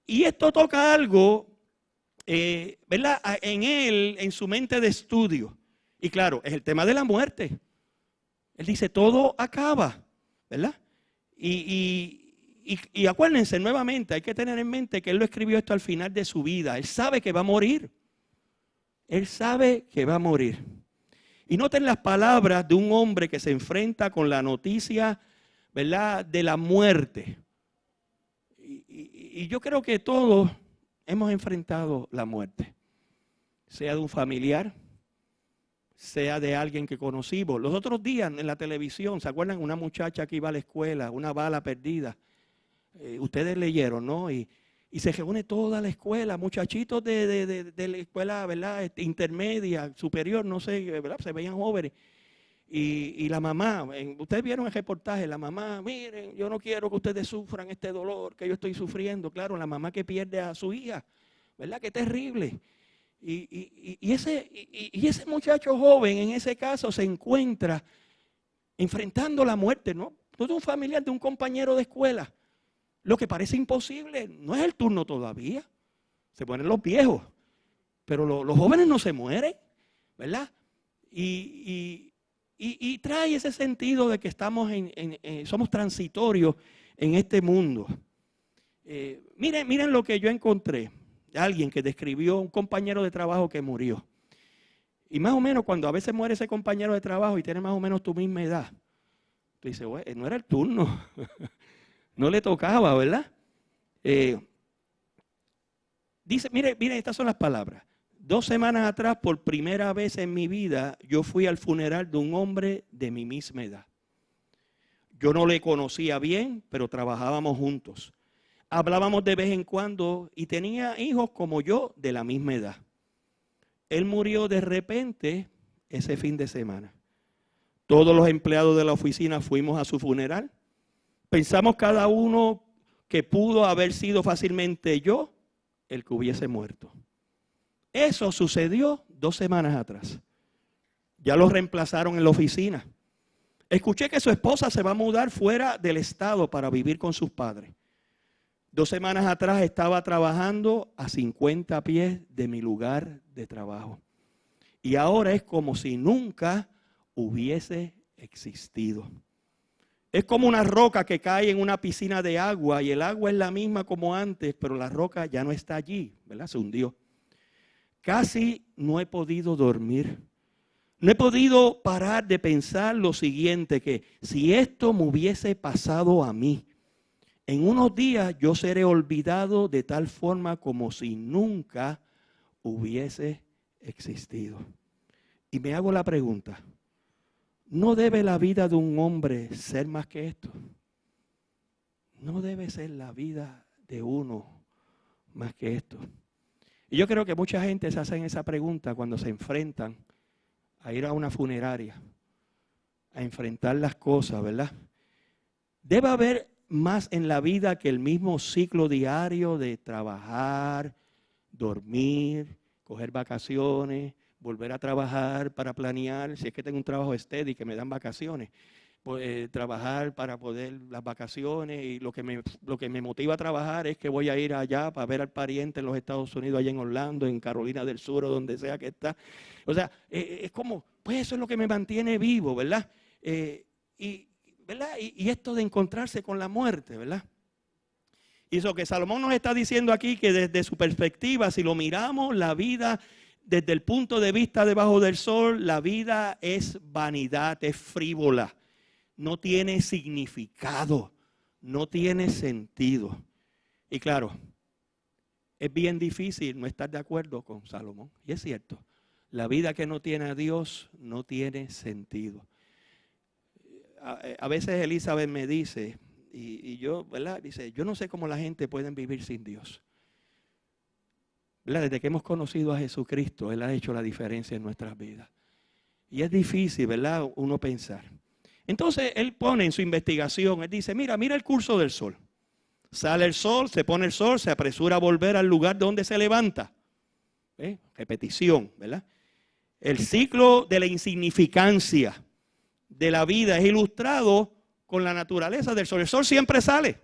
Y esto toca algo, ¿verdad? En su mente de estudio. Y claro, es el tema de la muerte. Él dice, todo acaba, ¿verdad? Y acuérdense nuevamente, hay que tener en mente que él lo escribió esto al final de su vida. Él sabe que va a morir. Él sabe que va a morir. Y noten las palabras de un hombre que se enfrenta con la noticia, ¿verdad?, de la muerte. Y yo creo que todos hemos enfrentado la muerte. Sea de un familiar, sea de alguien que conocimos. Los otros días en la televisión, ¿se acuerdan? Una muchacha que iba a la escuela, una bala perdida. Ustedes leyeron, ¿no? Y se reúne toda la escuela, muchachitos de la escuela, ¿verdad? Intermedia, superior, no sé, ¿verdad? Se veían jóvenes. Y la mamá, ustedes vieron el reportaje, la mamá, miren, yo no quiero que ustedes sufran este dolor que yo estoy sufriendo. Claro, la mamá que pierde a su hija, ¿verdad? Qué terrible. Y ese muchacho joven en ese caso se encuentra enfrentando la muerte, ¿no? Todo un familiar de un compañero de escuela. Lo que parece imposible, no es el turno todavía. Se ponen los viejos, pero los jóvenes no se mueren, ¿verdad? Y trae ese sentido de que estamos somos transitorios en este mundo. Miren lo que yo encontré. Alguien que describió un compañero de trabajo que murió. Y más o menos cuando a veces muere ese compañero de trabajo y tiene más o menos tu misma edad, tú dices, bueno, no era el turno, no le tocaba, ¿verdad? Dice, mire, estas son las palabras. 2 semanas atrás, por primera vez en mi vida, yo fui al funeral de un hombre de mi misma edad. Yo no le conocía bien, pero trabajábamos juntos. Hablábamos de vez en cuando y tenía hijos como yo de la misma edad. Él murió de repente ese fin de semana. Todos los empleados de la oficina fuimos a su funeral. Pensamos cada uno que pudo haber sido fácilmente yo el que hubiese muerto. Eso sucedió 2 semanas atrás. Ya lo reemplazaron en la oficina. Escuché que su esposa se va a mudar fuera del estado para vivir con sus padres. 2 semanas atrás estaba trabajando a 50 pies de mi lugar de trabajo. Y ahora es como si nunca hubiese existido. Es como una roca que cae en una piscina de agua y el agua es la misma como antes, pero la roca ya no está allí, ¿verdad? Se hundió. Casi no he podido dormir. No he podido parar de pensar lo siguiente, que si esto me hubiese pasado a mí, en unos días yo seré olvidado de tal forma como si nunca hubiese existido. Y me hago la pregunta, ¿no debe la vida de un hombre ser más que esto? ¿No debe ser la vida de uno más que esto? Y yo creo que mucha gente se hace esa pregunta cuando se enfrentan a ir a una funeraria, a enfrentar las cosas, ¿verdad? Debe haber más en la vida que el mismo ciclo diario de trabajar, dormir, coger vacaciones, volver a trabajar para planear, si es que tengo un trabajo steady que me dan vacaciones, pues, trabajar para poder las vacaciones, y lo que me motiva a trabajar es que voy a ir allá para ver al pariente en los Estados Unidos, allá en Orlando, en Carolina del Sur o donde sea que está. O sea, es como, pues eso es lo que me mantiene vivo, ¿verdad? ¿Verdad? Y esto de encontrarse con la muerte, ¿verdad? Y eso que Salomón nos está diciendo aquí, que desde su perspectiva, si lo miramos, la vida desde el punto de vista debajo del sol, la vida es vanidad, es frívola, no tiene significado, no tiene sentido. Y claro, es bien difícil no estar de acuerdo con Salomón. Y es cierto, la vida que no tiene a Dios no tiene sentido. A veces Elizabeth me dice, y yo, ¿verdad? Dice, yo no sé cómo la gente puede vivir sin Dios. ¿Verdad? Desde que hemos conocido a Jesucristo, Él ha hecho la diferencia en nuestras vidas. Y es difícil, ¿verdad?, uno pensar. Entonces, él pone en su investigación, él dice, mira el curso del sol. Sale el sol, se pone el sol, se apresura a volver al lugar donde se levanta. Repetición, ¿verdad? El ciclo de la insignificancia de la vida es ilustrado con la naturaleza del sol. El sol siempre sale.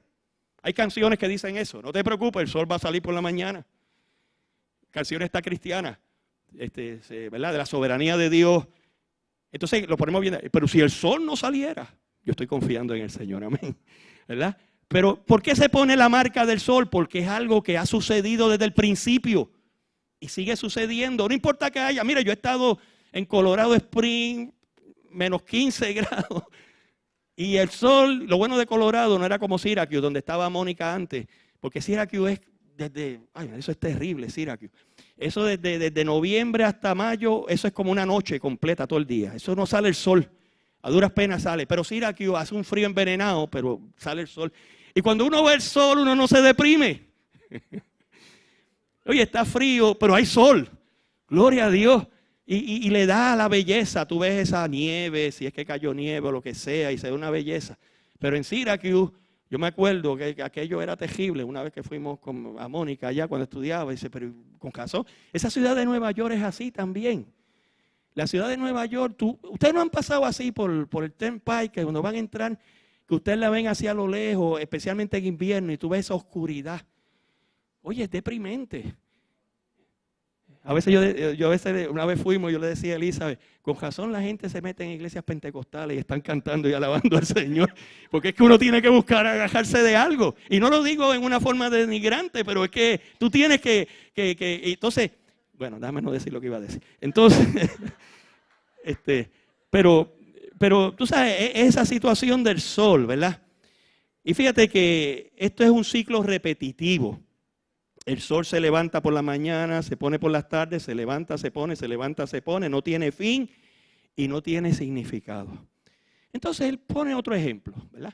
Hay canciones que dicen eso. No te preocupes, el sol va a salir por la mañana. Canciones esta cristiana, ¿verdad? De la soberanía de Dios. Entonces lo ponemos bien. Pero si el sol no saliera, yo estoy confiando en el Señor, amén, ¿verdad? Pero ¿por qué se pone la marca del sol? Porque es algo que ha sucedido desde el principio y sigue sucediendo. No importa que haya. Mira, yo he estado en Colorado Springs, menos 15 grados. Y el sol, lo bueno de Colorado no era como Syracuse, donde estaba Mónica antes. Porque Syracuse es eso es terrible, Syracuse. Eso desde noviembre hasta mayo, eso es como una noche completa todo el día. Eso no sale el sol. A duras penas sale. Pero Syracuse hace un frío envenenado, pero sale el sol. Y cuando uno ve el sol, uno no se deprime. Oye, está frío, pero hay sol. Gloria a Dios. Y le da la belleza. Tú ves esa nieve, si es que cayó nieve o lo que sea, y se ve una belleza. Pero en Syracuse, yo me acuerdo que aquello era terrible. Una vez que fuimos a Mónica allá cuando estudiaba, dice, pero con caso, esa ciudad de Nueva York es así también. La ciudad de Nueva York, ustedes no han pasado así por el Turnpike, que cuando van a entrar, que ustedes la ven hacia lo lejos, especialmente en invierno, y tú ves esa oscuridad. Oye, es deprimente. A veces una vez fuimos, yo le decía a Elizabeth, con razón la gente se mete en iglesias pentecostales y están cantando y alabando al Señor, porque es que uno tiene que buscar agajarse de algo. Y no lo digo en una forma denigrante, pero es que tú tienes que entonces, bueno, déjame no decir lo que iba a decir. Entonces, pero tú sabes, esa situación del sol, ¿verdad? Y fíjate que esto es un ciclo repetitivo. El sol se levanta por la mañana, se pone por las tardes, se levanta, se pone, se levanta, se pone, no tiene fin y no tiene significado. Entonces él pone otro ejemplo, ¿verdad?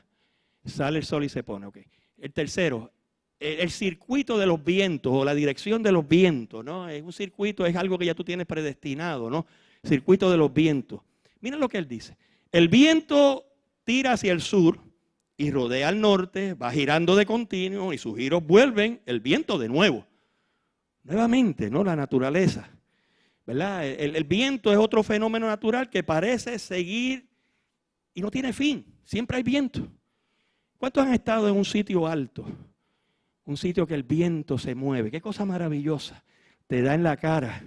Sale el sol y se pone, ok. El tercero, el circuito de los vientos o la dirección de los vientos, ¿no? Es un circuito, es algo que ya tú tienes predestinado, ¿no? Circuito de los vientos. Miren lo que él dice. El viento tira hacia el sur y rodea al norte, va girando de continuo y sus giros vuelven el viento de nuevo. Nuevamente, ¿no? La naturaleza, ¿verdad? El viento es otro fenómeno natural que parece seguir y no tiene fin. Siempre hay viento. ¿Cuántos han estado en un sitio alto? Un sitio que el viento se mueve. Qué cosa maravillosa. Te da en la cara.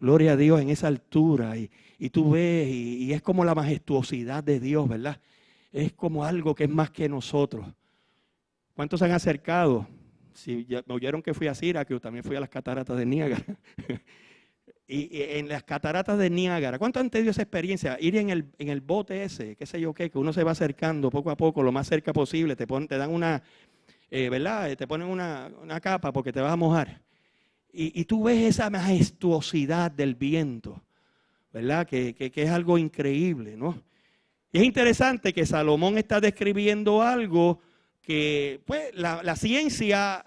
Gloria a Dios en esa altura. Y tú ves y es como la majestuosidad de Dios, ¿verdad? es como algo que es más que nosotros. ¿Cuántos se han acercado? Si ya me oyeron que fui a Syracuse, también fui a las cataratas de Niágara. y en las cataratas de Niágara, ¿cuántos han tenido esa experiencia? Ir en el bote ese, qué sé yo qué, que uno se va acercando poco a poco, lo más cerca posible, te dan una, ¿verdad? Te ponen una capa porque te vas a mojar. Y tú ves esa majestuosidad del viento, ¿verdad? Que es algo increíble, ¿no? Y es interesante que Salomón está describiendo algo que pues, la ciencia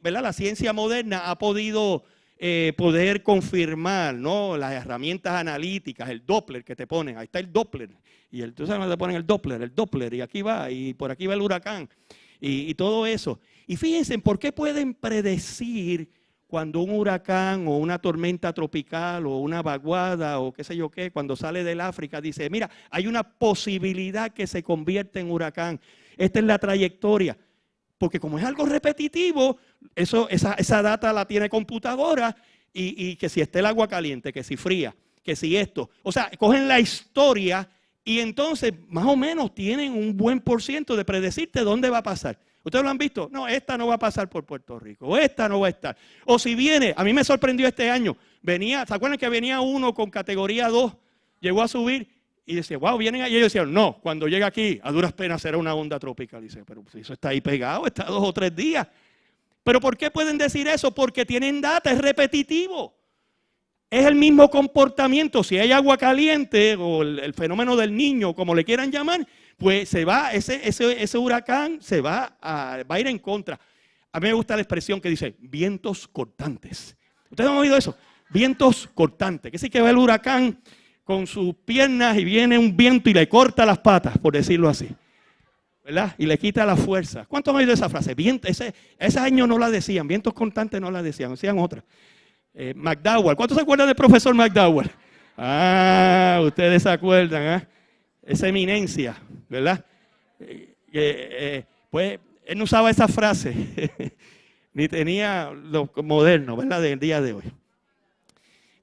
¿verdad? La ciencia moderna ha podido poder confirmar, ¿no? Las herramientas analíticas, el Doppler que te ponen, ahí está el Doppler, y tú sabes dónde te ponen el Doppler, y aquí va, y por aquí va el huracán, y todo eso. Y fíjense, ¿por qué pueden predecir cuando un huracán o una tormenta tropical o una vaguada o qué sé yo qué, cuando sale del África, dice, mira, hay una posibilidad que se convierta en huracán? Esta es la trayectoria. Porque como es algo repetitivo, esa data la tiene computadora y que si está el agua caliente, que si fría, que si esto. O sea, cogen la historia y entonces más o menos tienen un buen % de predecirte dónde va a pasar. ¿Ustedes lo han visto? No, esta no va a pasar por Puerto Rico, o esta no va a estar. O si viene, a mí me sorprendió este año, ¿se acuerdan que venía uno con categoría 2? Llegó a subir y decía, wow, vienen allí. Y ellos decían, no, cuando llega aquí, a duras penas será una onda tropical. Y dice, pero si eso está ahí pegado, está 2 o 3 días. ¿Pero por qué pueden decir eso? Porque tienen data, es repetitivo. Es el mismo comportamiento. Si hay agua caliente o el fenómeno del Niño, como le quieran llamar, pues se va, ese huracán va a ir en contra. A mí me gusta la expresión que dice vientos cortantes. ¿Ustedes han oído eso? Vientos cortantes. Que sí que va el huracán con sus piernas y viene un viento y le corta las patas, por decirlo así, ¿verdad? Y le quita la fuerza. ¿Cuántos han oído esa frase? Ese año no la decían, vientos cortantes no la decían otra. McDowell. ¿Cuántos se acuerdan del profesor McDowell? Ah, ustedes se acuerdan, ¿eh? Esa eminencia, ¿verdad? Pues él no usaba esa frase, ni tenía lo moderno, ¿verdad? Del día de hoy.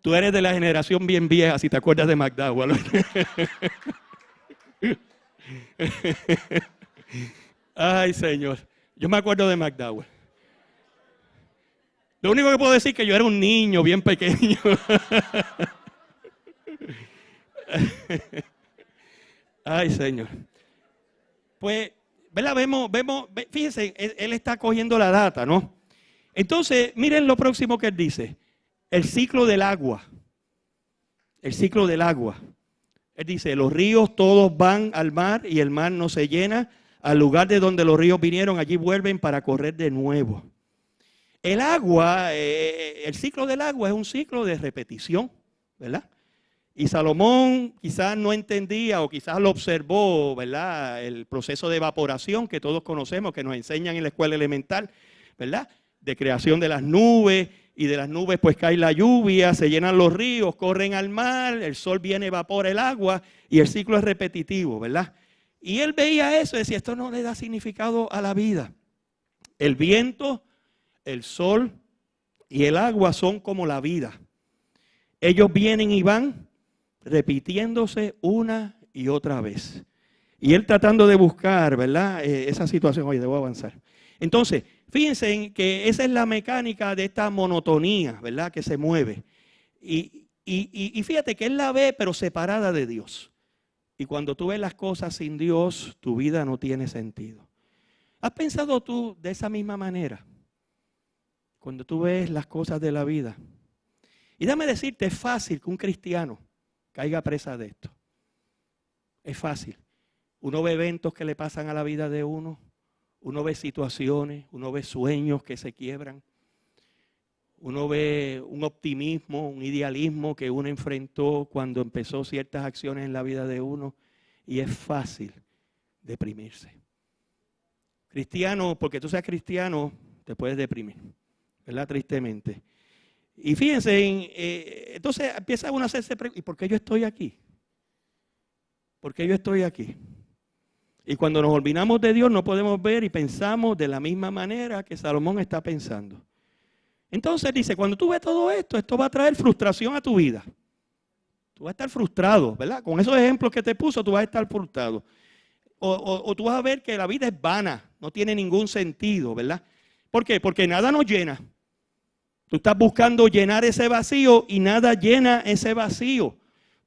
Tú eres de la generación bien vieja, si te acuerdas de McDowell. Ay, Señor. Yo me acuerdo de McDowell. Lo único que puedo decir es que yo era un niño bien pequeño. Ay, Señor. Pues, ¿verdad? Fíjense, él está cogiendo la data, ¿no? Entonces, miren lo próximo que él dice. El ciclo del agua. El ciclo del agua. Él dice, los ríos todos van al mar y el mar no se llena. Al lugar de donde los ríos vinieron, allí vuelven para correr de nuevo. El agua, el ciclo del agua es un ciclo de repetición, ¿verdad? Y Salomón quizás no entendía o quizás lo observó, ¿verdad? El proceso de evaporación que todos conocemos, que nos enseñan en la escuela elemental, ¿verdad? De creación de las nubes, y de las nubes pues cae la lluvia, se llenan los ríos, corren al mar, el sol viene, evapora el agua y el ciclo es repetitivo, ¿verdad? Y él veía eso y decía, esto no le da significado a la vida. El viento, el sol y el agua son como la vida. Ellos vienen y van repitiéndose una y otra vez. Y él tratando de buscar, ¿verdad? Esa situación. Oye, debo avanzar. Entonces, fíjense en que esa es la mecánica de esta monotonía, ¿verdad? Que se mueve. Y fíjate que él la ve, pero separada de Dios. Y cuando tú ves las cosas sin Dios, tu vida no tiene sentido. ¿Has pensado tú de esa misma manera? Cuando tú ves las cosas de la vida. Y déjame decirte, es fácil que un cristiano caiga presa de esto. Es fácil. Uno ve eventos que le pasan a la vida de uno. Uno ve situaciones, uno ve sueños que se quiebran. Uno ve un optimismo, un idealismo que uno enfrentó cuando empezó ciertas acciones en la vida de uno. Y es fácil deprimirse. Cristiano, porque tú seas cristiano, te puedes deprimir, ¿verdad? Tristemente. Y fíjense, entonces empieza uno a hacerse preguntas, ¿y por qué yo estoy aquí? ¿Por qué yo estoy aquí? Y cuando nos olvidamos de Dios no podemos ver y pensamos de la misma manera que Salomón está pensando. Entonces dice, cuando tú ves todo esto, esto va a traer frustración a tu vida. Tú vas a estar frustrado, ¿verdad? Con esos ejemplos que te puso, tú vas a estar frustrado. o tú vas a ver que la vida es vana, no tiene ningún sentido, ¿verdad? ¿Por qué? Porque nada nos llena. Tú estás buscando llenar ese vacío y nada llena ese vacío.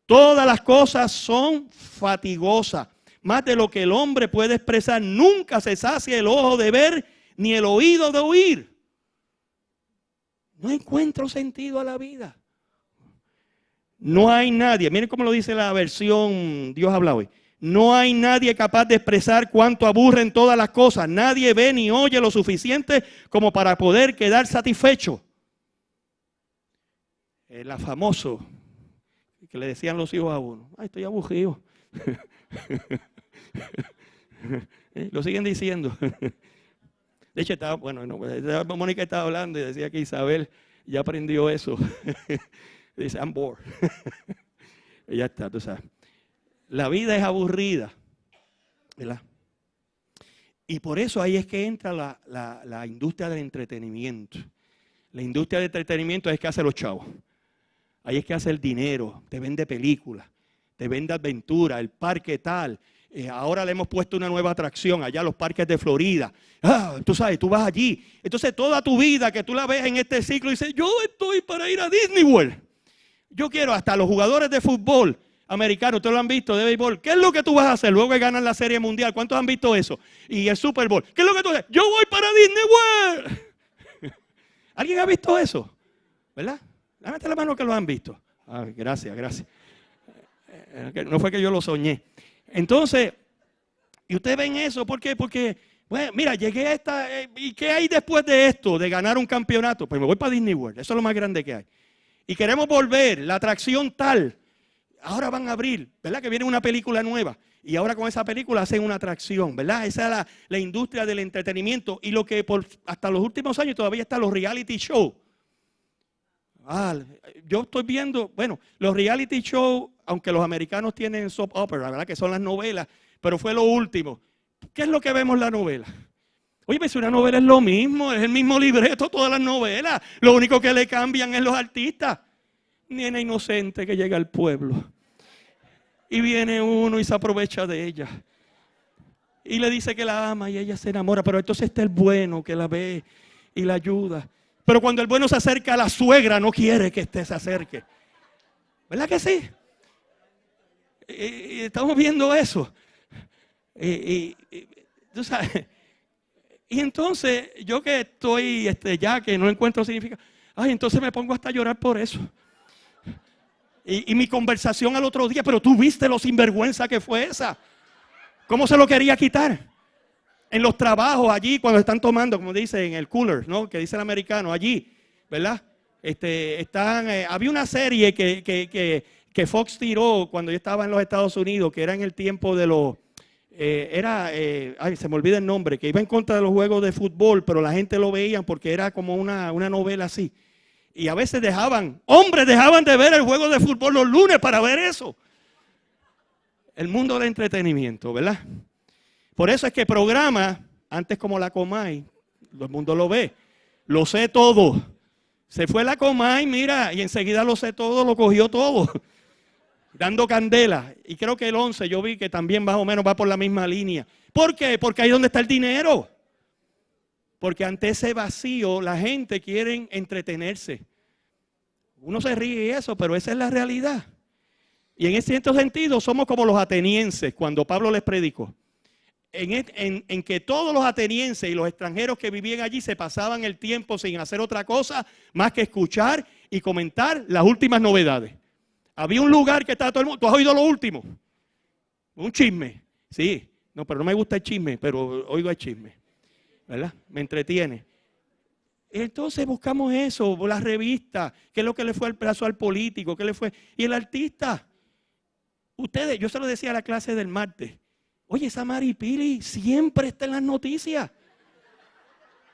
Todas las cosas son fatigosas. Más de lo que el hombre puede expresar. Nunca se sacia el ojo de ver ni el oído de oír. No encuentro sentido a la vida. No hay nadie, miren cómo lo dice la versión Dios habla hoy. No hay nadie capaz de expresar cuánto aburren todas las cosas. Nadie ve ni oye lo suficiente como para poder quedar satisfecho. La famoso que le decían los hijos a uno, ay, estoy aburrido. Lo siguen diciendo. De hecho, Mónica estaba hablando y decía que Isabel ya aprendió eso. Dice, I'm bored. Y ya está, tú sabes. La vida es aburrida, ¿verdad? Y por eso ahí es que entra la industria del entretenimiento. La industria del entretenimiento es que hace los chavos. Ahí es que hace el dinero, te vende películas, te vende aventura, el parque tal. Ahora le hemos puesto una nueva atracción allá, los parques de Florida. Tú sabes, tú vas allí. Entonces toda tu vida que tú la ves en este ciclo, dices, yo estoy para ir a Disney World. Yo quiero hasta los jugadores de fútbol americano, ustedes lo han visto, de béisbol. ¿Qué es lo que tú vas a hacer luego que ganan la Serie Mundial? ¿Cuántos han visto eso? Y el Super Bowl. ¿Qué es lo que tú haces? Yo voy para Disney World. ¿Alguien ha visto eso? ¿Verdad? Levante la mano que lo han visto. Ay, gracias. No fue que yo lo soñé. Entonces, y ustedes ven eso, ¿por qué? Porque, bueno, mira, llegué a esta, ¿y qué hay después de esto, de ganar un campeonato? Pues me voy para Disney World, eso es lo más grande que hay. Y queremos volver, la atracción tal. Ahora van a abrir, ¿verdad? Que viene una película nueva. Y ahora con esa película hacen una atracción, ¿verdad? Esa es la industria del entretenimiento. Y lo que hasta los últimos años todavía están los reality shows. Yo estoy viendo, bueno, los reality shows, aunque los americanos tienen soap opera, ¿verdad? Que son las novelas, pero fue lo último. ¿Qué es lo que vemos en la novela? Oye, pues una novela es lo mismo, es el mismo libreto, todas las novelas. Lo único que le cambian es los artistas. Nena inocente que llega al pueblo. Y viene uno y se aprovecha de ella. Y le dice que la ama y ella se enamora. Pero entonces está el bueno que la ve y la ayuda. Pero cuando el bueno se acerca a la suegra, no quiere que se acerque. ¿Verdad que sí? Y estamos viendo eso. Tú sabes. Y entonces, yo que estoy ya que no encuentro significado, entonces me pongo hasta a llorar por eso. Y mi conversación al otro día, pero tú viste lo sinvergüenza que fue esa. ¿Cómo se lo quería quitar? En los trabajos allí, cuando están tomando, como dice en el cooler, ¿no? Que dice el americano, allí, ¿verdad? Había una serie que Fox tiró cuando yo estaba en los Estados Unidos, que era en el tiempo de los... se me olvida el nombre, que iba en contra de los juegos de fútbol, pero la gente lo veía porque era como una novela así. Y a veces hombres dejaban de ver el juego de fútbol los lunes para ver eso. El mundo del entretenimiento, ¿verdad? Por eso es que programa, antes como la Comay, todo el mundo lo ve, lo sé todo. Se fue la Comay, mira, y enseguida lo sé todo, lo cogió todo. Dando candela. Y creo que el 11 yo vi que también más o menos va por la misma línea. ¿Por qué? Porque ahí es donde está el dinero. Porque ante ese vacío la gente quiere entretenerse. Uno se ríe y eso, pero esa es la realidad. Y en ese cierto sentido somos como los atenienses cuando Pablo les predicó. En que todos los atenienses y los extranjeros que vivían allí se pasaban el tiempo sin hacer otra cosa más que escuchar y comentar las últimas novedades. Había un lugar que estaba todo el mundo. ¿Tú has oído lo último? Un chisme. Sí, no, pero no me gusta el chisme, pero oigo el chisme. ¿Verdad? Me entretiene. Entonces buscamos eso, las revistas, qué es lo que le fue al brazo al político, qué le fue. Y el artista. Ustedes, yo se lo decía a la clase del martes. Oye, esa Maripili siempre está en las noticias.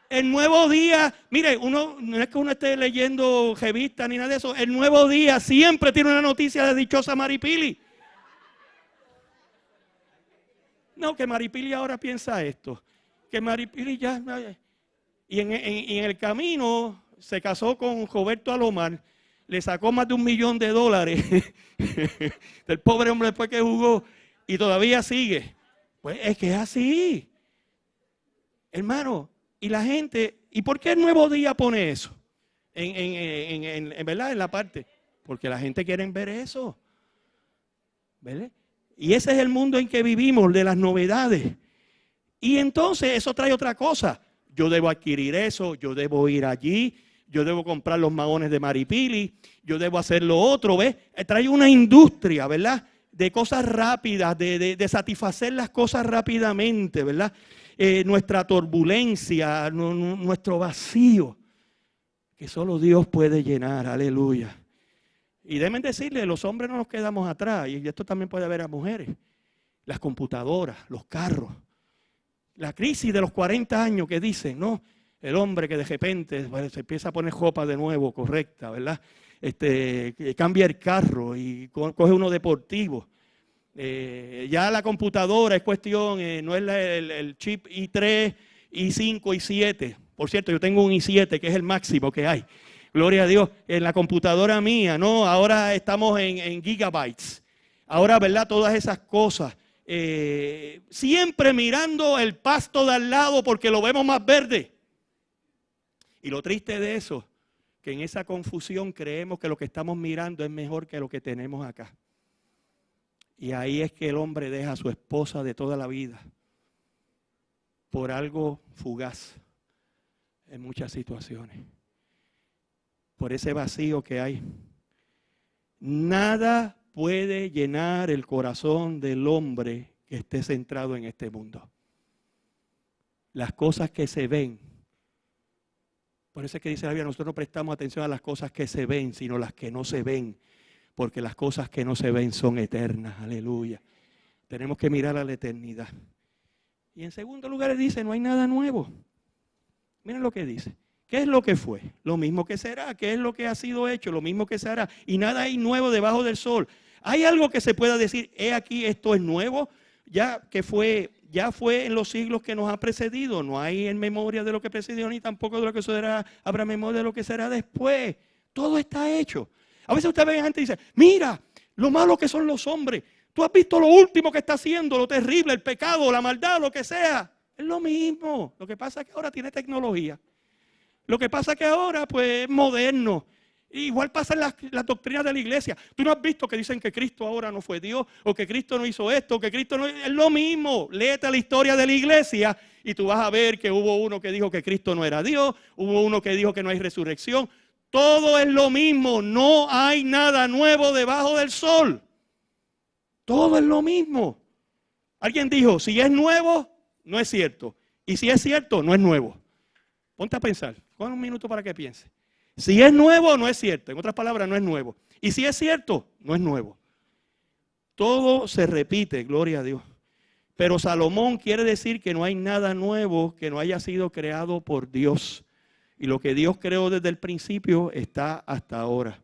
El Nuevo Día, mire, no es que uno esté leyendo revistas ni nada de eso. El Nuevo Día siempre tiene una noticia de dichosa Maripili. No, que Maripili ahora piensa esto. Que Maripili ya... Y en el camino se casó con Roberto Alomar. Le sacó más de $1 millón del pobre hombre después que jugó. Y todavía sigue. Pues es que es así. Hermano, y la gente, ¿y por qué el Nuevo Día pone eso? ¿Verdad? En la parte. Porque la gente quiere ver eso. ¿Verdad? Y ese es el mundo en que vivimos, de las novedades. Y entonces eso trae otra cosa. Yo debo adquirir eso, yo debo ir allí, yo debo comprar los maones de Maripili, yo debo hacer lo otro, ¿ves? Trae una industria, ¿verdad? De cosas rápidas, de satisfacer las cosas rápidamente, ¿verdad? Nuestra turbulencia, nuestro vacío, que solo Dios puede llenar, aleluya. Y déjenme decirle, los hombres no nos quedamos atrás, y esto también puede haber a mujeres. Las computadoras, los carros, la crisis de los 40 años que dicen, ¿no? El hombre que de repente se empieza a poner ropa de nuevo, correcta, ¿verdad? Cambia el carro y coge uno deportivo. Ya la computadora es cuestión, no es el chip i3, i5, i7. Por cierto, yo tengo un i7 que es el máximo que hay. Gloria a Dios. En la computadora mía, ¿no? Ahora estamos en gigabytes. Ahora, ¿verdad? Todas esas cosas. Siempre mirando el pasto de al lado porque lo vemos más verde. Y lo triste de eso, que en esa confusión creemos que lo que estamos mirando es mejor que lo que tenemos acá. Y ahí es que el hombre deja a su esposa de toda la vida por algo fugaz en muchas situaciones. Por ese vacío que hay. Nada puede llenar el corazón del hombre que esté centrado en este mundo. Las cosas que se ven. Por eso es que dice la Biblia, nosotros no prestamos atención a las cosas que se ven, sino las que no se ven. Porque las cosas que no se ven son eternas. Aleluya. Tenemos que mirar a la eternidad. Y en segundo lugar dice, no hay nada nuevo. Miren lo que dice. ¿Qué es lo que fue? Lo mismo que será. ¿Qué es lo que ha sido hecho? Lo mismo que se hará. Y nada hay nuevo debajo del sol. ¿Hay algo que se pueda decir, aquí esto es nuevo? Ya fue en los siglos que nos ha precedido. No hay en memoria de lo que precedió, ni tampoco de lo que será, habrá memoria de lo que será después. Todo está hecho. A veces usted ve gente y dice, mira, lo malo que son los hombres. Tú has visto lo último que está haciendo, lo terrible, el pecado, la maldad, lo que sea. Es lo mismo. Lo que pasa es que ahora tiene tecnología. Lo que pasa es que ahora pues es moderno. Igual pasa en las doctrinas de la iglesia. Tú no has visto que dicen que Cristo ahora no fue Dios, o que Cristo no hizo esto, o que Cristo no... Es lo mismo. Léete la historia de la iglesia y tú vas a ver que hubo uno que dijo que Cristo no era Dios, hubo uno que dijo que no hay resurrección. Todo es lo mismo. No hay nada nuevo debajo del sol. Todo es lo mismo. Alguien dijo, si es nuevo, no es cierto. Y si es cierto, no es nuevo. Ponte a pensar. Coge un minuto para que piense. Si es nuevo, no es cierto. En otras palabras, no es nuevo. Y si es cierto, no es nuevo. Todo se repite, gloria a Dios. Pero Salomón quiere decir que no hay nada nuevo que no haya sido creado por Dios. Y lo que Dios creó desde el principio está hasta ahora.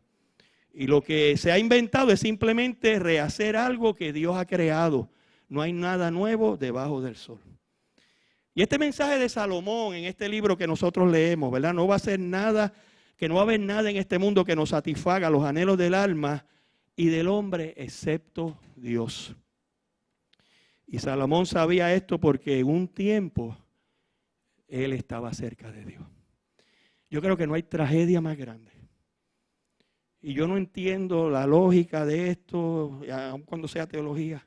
Y lo que se ha inventado es simplemente rehacer algo que Dios ha creado. No hay nada nuevo debajo del sol. Y este mensaje de Salomón en este libro que nosotros leemos, ¿verdad? No va a ser nada, que no va a haber nada en este mundo que nos satisfaga los anhelos del alma y del hombre, excepto Dios. Y Salomón sabía esto porque en un tiempo él estaba cerca de Dios. Yo creo que no hay tragedia más grande. Y yo no entiendo la lógica de esto, aun cuando sea teología,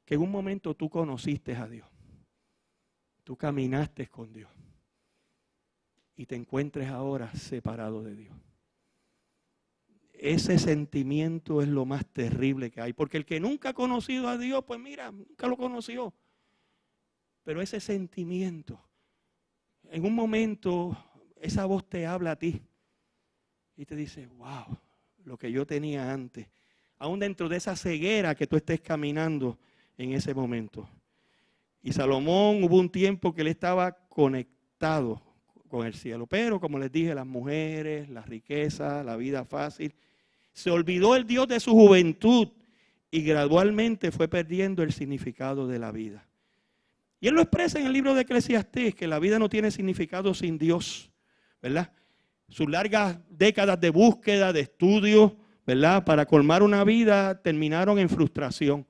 que en un momento tú conociste a Dios. Tú caminaste con Dios y te encuentres ahora separado de Dios. Ese sentimiento es lo más terrible que hay, porque el que nunca ha conocido a Dios, pues mira, nunca lo conoció. Pero ese sentimiento, en un momento, esa voz te habla a ti y te dice, wow, lo que yo tenía antes, aún dentro de esa ceguera que tú estés caminando en ese momento. Y Salomón hubo un tiempo que él estaba conectado con el cielo. Pero como les dije, las mujeres, la riqueza, la vida fácil. Se olvidó el Dios de su juventud y gradualmente fue perdiendo el significado de la vida. Y él lo expresa en el libro de Eclesiastés, que la vida no tiene significado sin Dios, ¿verdad? Sus largas décadas de búsqueda, de estudio, ¿verdad? Para colmar una vida terminaron en frustración.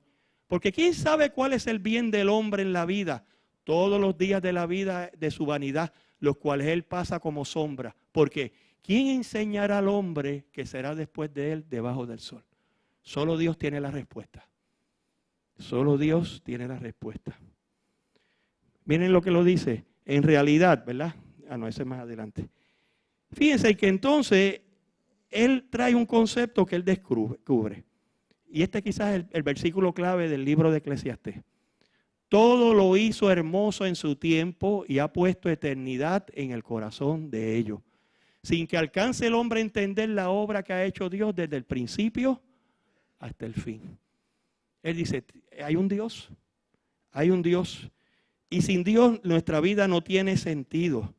Porque ¿quién sabe cuál es el bien del hombre en la vida? Todos los días de la vida de su vanidad, los cuales él pasa como sombra. Porque ¿quién enseñará al hombre que será después de él debajo del sol? Solo Dios tiene la respuesta. Solo Dios tiene la respuesta. Miren lo que lo dice. En realidad, ¿verdad? No, ese es más adelante. Fíjense que entonces él trae un concepto que él descubre. Y este quizás es el versículo clave del libro de Eclesiastés. Todo lo hizo hermoso en su tiempo y ha puesto eternidad en el corazón de ellos, sin que alcance el hombre a entender la obra que ha hecho Dios desde el principio hasta el fin. Él dice, hay un Dios, y sin Dios nuestra vida no tiene sentido.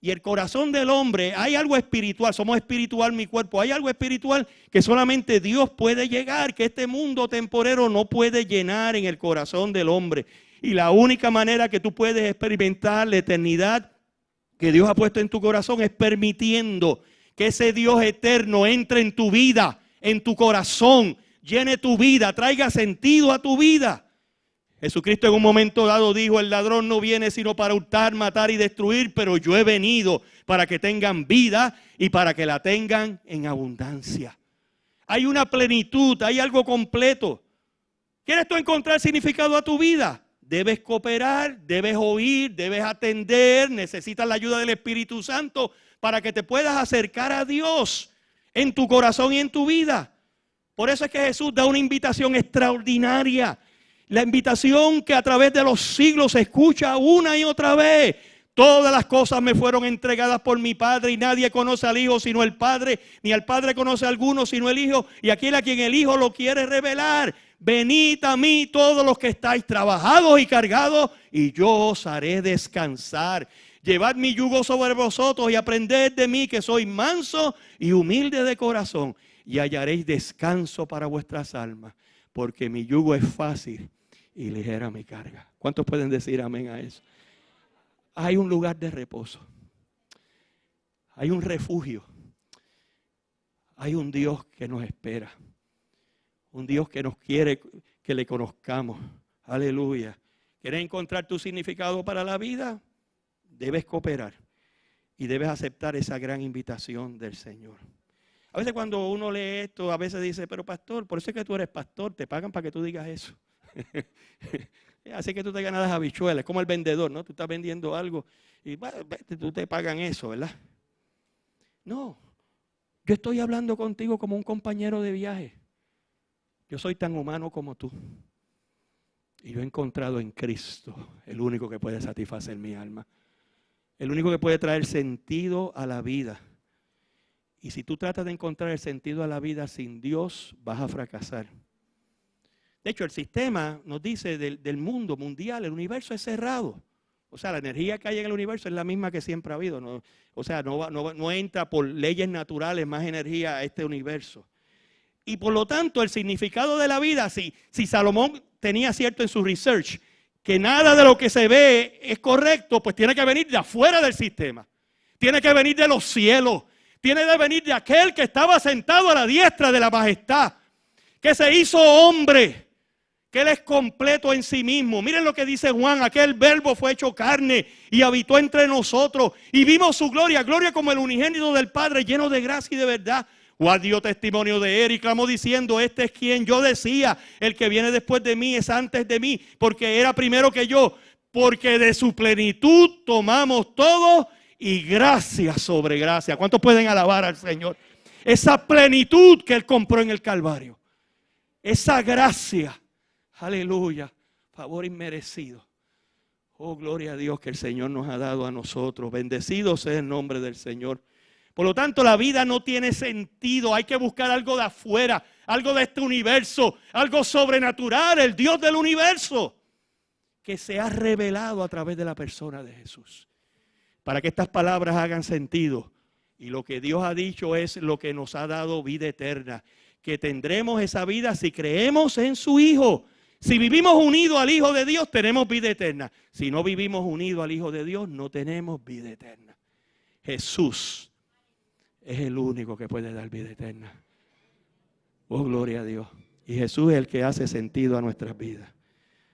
Y el corazón del hombre, hay algo espiritual, somos espiritual mi cuerpo, hay algo espiritual que solamente Dios puede llegar, que este mundo temporero no puede llenar en el corazón del hombre. Y la única manera que tú puedes experimentar la eternidad que Dios ha puesto en tu corazón es permitiendo que ese Dios eterno entre en tu vida, en tu corazón, llene tu vida, traiga sentido a tu vida. Jesucristo en un momento dado dijo, el ladrón no viene sino para hurtar, matar y destruir, pero yo he venido para que tengan vida y para que la tengan en abundancia. Hay una plenitud, hay algo completo. ¿Quieres tú encontrar significado a tu vida? Debes cooperar, debes oír, debes atender, necesitas la ayuda del Espíritu Santo para que te puedas acercar a Dios en tu corazón y en tu vida. Por eso es que Jesús da una invitación extraordinaria. La invitación que a través de los siglos se escucha una y otra vez. Todas las cosas me fueron entregadas por mi Padre y nadie conoce al Hijo sino el Padre, ni al Padre conoce a alguno sino el Hijo y aquel a quien el Hijo lo quiere revelar. Venid a mí todos los que estáis trabajados y cargados y yo os haré descansar. Llevad mi yugo sobre vosotros y aprended de mí que soy manso y humilde de corazón y hallaréis descanso para vuestras almas, porque mi yugo es fácil y ligera mi carga. ¿Cuántos pueden decir amén a eso? Hay un lugar de reposo. Hay un refugio. Hay un Dios que nos espera. Un Dios que nos quiere que le conozcamos. Aleluya. ¿Quieres encontrar tu significado para la vida? Debes cooperar y debes aceptar esa gran invitación del Señor. A veces cuando uno lee esto, a veces dice, pero pastor, por eso es que tú eres pastor, te pagan para que tú digas eso. Así que tú te ganas las habichuelas, como el vendedor, ¿no? Tú estás vendiendo algo y tú te pagan eso, ¿verdad? No, yo estoy hablando contigo como un compañero de viaje. Yo soy tan humano como tú. Y yo he encontrado en Cristo el único que puede satisfacer mi alma. El único que puede traer sentido a la vida. Y si tú tratas de encontrar el sentido a la vida sin Dios, vas a fracasar. De hecho, el sistema nos dice del mundo mundial, el universo es cerrado. O sea, la energía que hay en el universo es la misma que siempre ha habido. No, o sea, no entra por leyes naturales más energía a este universo. Y por lo tanto, el significado de la vida, si Salomón tenía cierto en su research, que nada de lo que se ve es correcto, pues tiene que venir de afuera del sistema. Tiene que venir de los cielos. Tiene que venir de aquel que estaba sentado a la diestra de la majestad, que se hizo hombre, que Él es completo en sí mismo. Miren lo que dice Juan, aquel verbo fue hecho carne y habitó entre nosotros y vimos su gloria, gloria como el unigénito del Padre, lleno de gracia y de verdad. Juan dio testimonio de Él y clamó diciendo, este es quien yo decía, el que viene después de mí es antes de mí, porque era primero que yo, porque de su plenitud tomamos todo y gracia sobre gracia. ¿Cuántos pueden alabar al Señor? Esa plenitud que Él compró en el Calvario. Esa gracia. Aleluya. Favor inmerecido. Oh, gloria a Dios que el Señor nos ha dado a nosotros. Bendecido sea el nombre del Señor. Por lo tanto, la vida no tiene sentido. Hay que buscar algo de afuera, algo de este universo, algo sobrenatural, el Dios del universo, que se ha revelado a través de la persona de Jesús. Para que estas palabras hagan sentido. Y lo que Dios ha dicho es lo que nos ha dado vida eterna. Que tendremos esa vida si creemos en su Hijo. Si vivimos unidos al Hijo de Dios, tenemos vida eterna. Si no vivimos unidos al Hijo de Dios, no tenemos vida eterna. Jesús es el único que puede dar vida eterna. Oh, gloria a Dios. Y Jesús es el que hace sentido a nuestras vidas.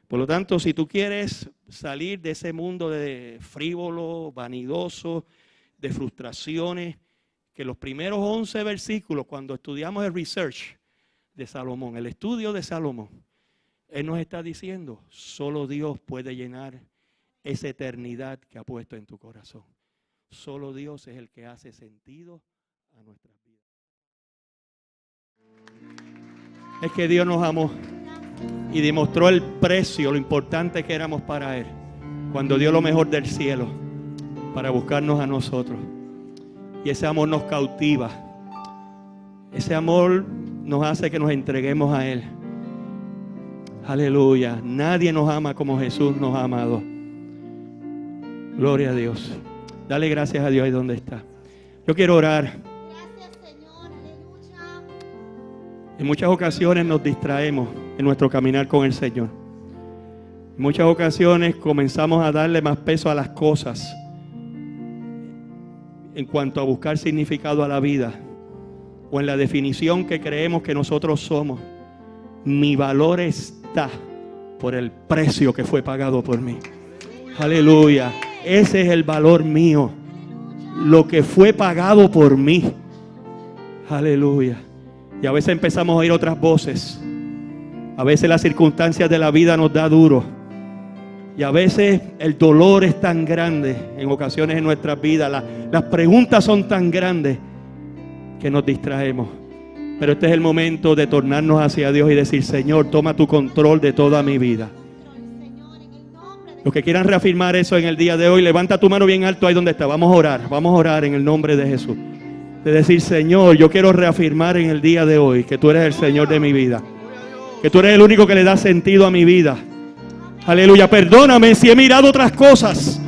Por lo tanto, si tú quieres salir de ese mundo de frívolo, vanidoso, de frustraciones, que los primeros 11 versículos, cuando estudiamos el research de Salomón, el estudio de Salomón, él nos está diciendo, solo Dios puede llenar esa eternidad que ha puesto en tu corazón. Solo Dios es el que hace sentido a nuestras vidas. Es que Dios nos amó y demostró el precio, lo importante que éramos para Él, cuando dio lo mejor del cielo para buscarnos a nosotros. Y ese amor nos cautiva. Ese amor nos hace que nos entreguemos a Él. Aleluya. Nadie nos ama como Jesús nos ha amado. Gloria a Dios. Dale gracias a Dios ahí donde está. Yo quiero orar. Gracias, Señor. Aleluya. En muchas ocasiones nos distraemos en nuestro caminar con el Señor. En muchas ocasiones comenzamos a darle más peso a las cosas en cuanto a buscar significado a la vida o en la definición que creemos que nosotros somos. Mi valor está por el precio que fue pagado por mí. Aleluya. Ese es el valor mío. Lo que fue pagado por mí. Aleluya. Y a veces empezamos a oír otras voces. A veces las circunstancias de la vida nos da duro. Y a veces el dolor es tan grande en ocasiones en nuestras vidas. Las preguntas son tan grandes que nos distraemos. Pero este es el momento de tornarnos hacia Dios y decir, Señor, toma tu control de toda mi vida. Los que quieran reafirmar eso en el día de hoy, levanta tu mano bien alto ahí donde está. Vamos a orar en el nombre de Jesús. De decir, Señor, yo quiero reafirmar en el día de hoy que tú eres el Señor de mi vida. Que tú eres el único que le da sentido a mi vida. Aleluya, perdóname si he mirado otras cosas.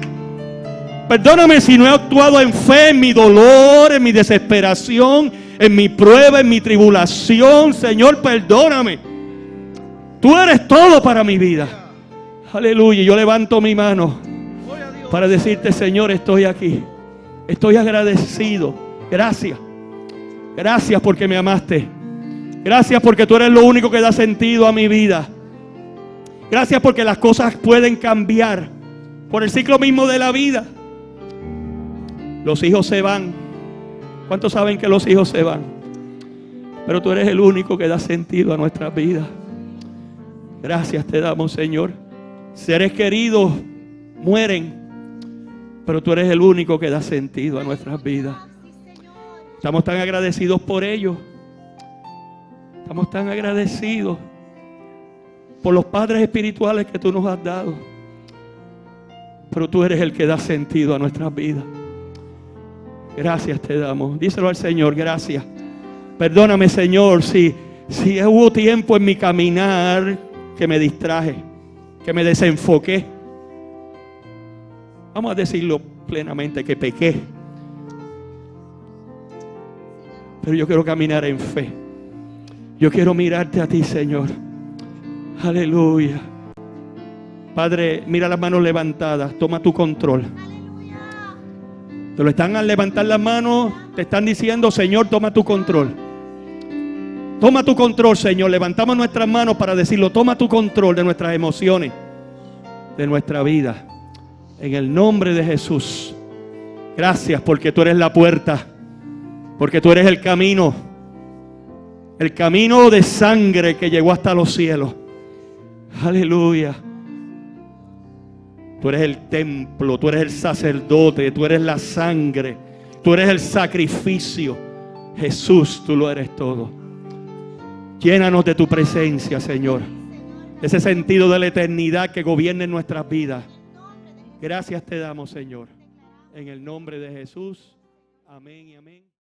Perdóname si no he actuado en fe, en mi dolor, en mi desesperación, en mi prueba, en mi tribulación. Señor, perdóname. Tú eres todo para mi vida. Aleluya, yo levanto mi mano para decirte, Señor, estoy aquí. Estoy agradecido. Gracias. Gracias porque me amaste. Gracias porque tú eres lo único que da sentido a mi vida. Gracias porque las cosas pueden cambiar por el ciclo mismo de la vida. Los hijos se van. ¿Cuántos saben que los hijos se van? Pero tú eres el único que da sentido a nuestras vidas. Gracias te damos, Señor. Seres queridos mueren, pero tú eres el único que da sentido a nuestras vidas. Estamos tan agradecidos por ellos. Estamos tan agradecidos por los padres espirituales que tú nos has dado. Pero tú eres el que da sentido a nuestras vidas. Gracias te damos. Díselo al Señor, gracias. Perdóname, Señor, si hubo tiempo en mi caminar que me distraje, que me desenfoqué. Vamos a decirlo plenamente, que pequé. Pero yo quiero caminar en fe. Yo quiero mirarte a ti, Señor. Aleluya. Padre, mira las manos levantadas. Toma tu control. Te lo están al levantar las manos. Te están diciendo, Señor, toma tu control. Toma tu control, Señor. Levantamos nuestras manos para decirlo. Toma tu control de nuestras emociones, de nuestra vida. En el nombre de Jesús. Gracias porque tú eres la puerta. Porque tú eres el camino. El camino de sangre que llegó hasta los cielos. Aleluya. Tú eres el templo, tú eres el sacerdote, tú eres la sangre, tú eres el sacrificio. Jesús, tú lo eres todo. Llénanos de tu presencia, Señor. Ese sentido de la eternidad que gobierne en nuestras vidas. Gracias te damos, Señor. En el nombre de Jesús. Amén y amén.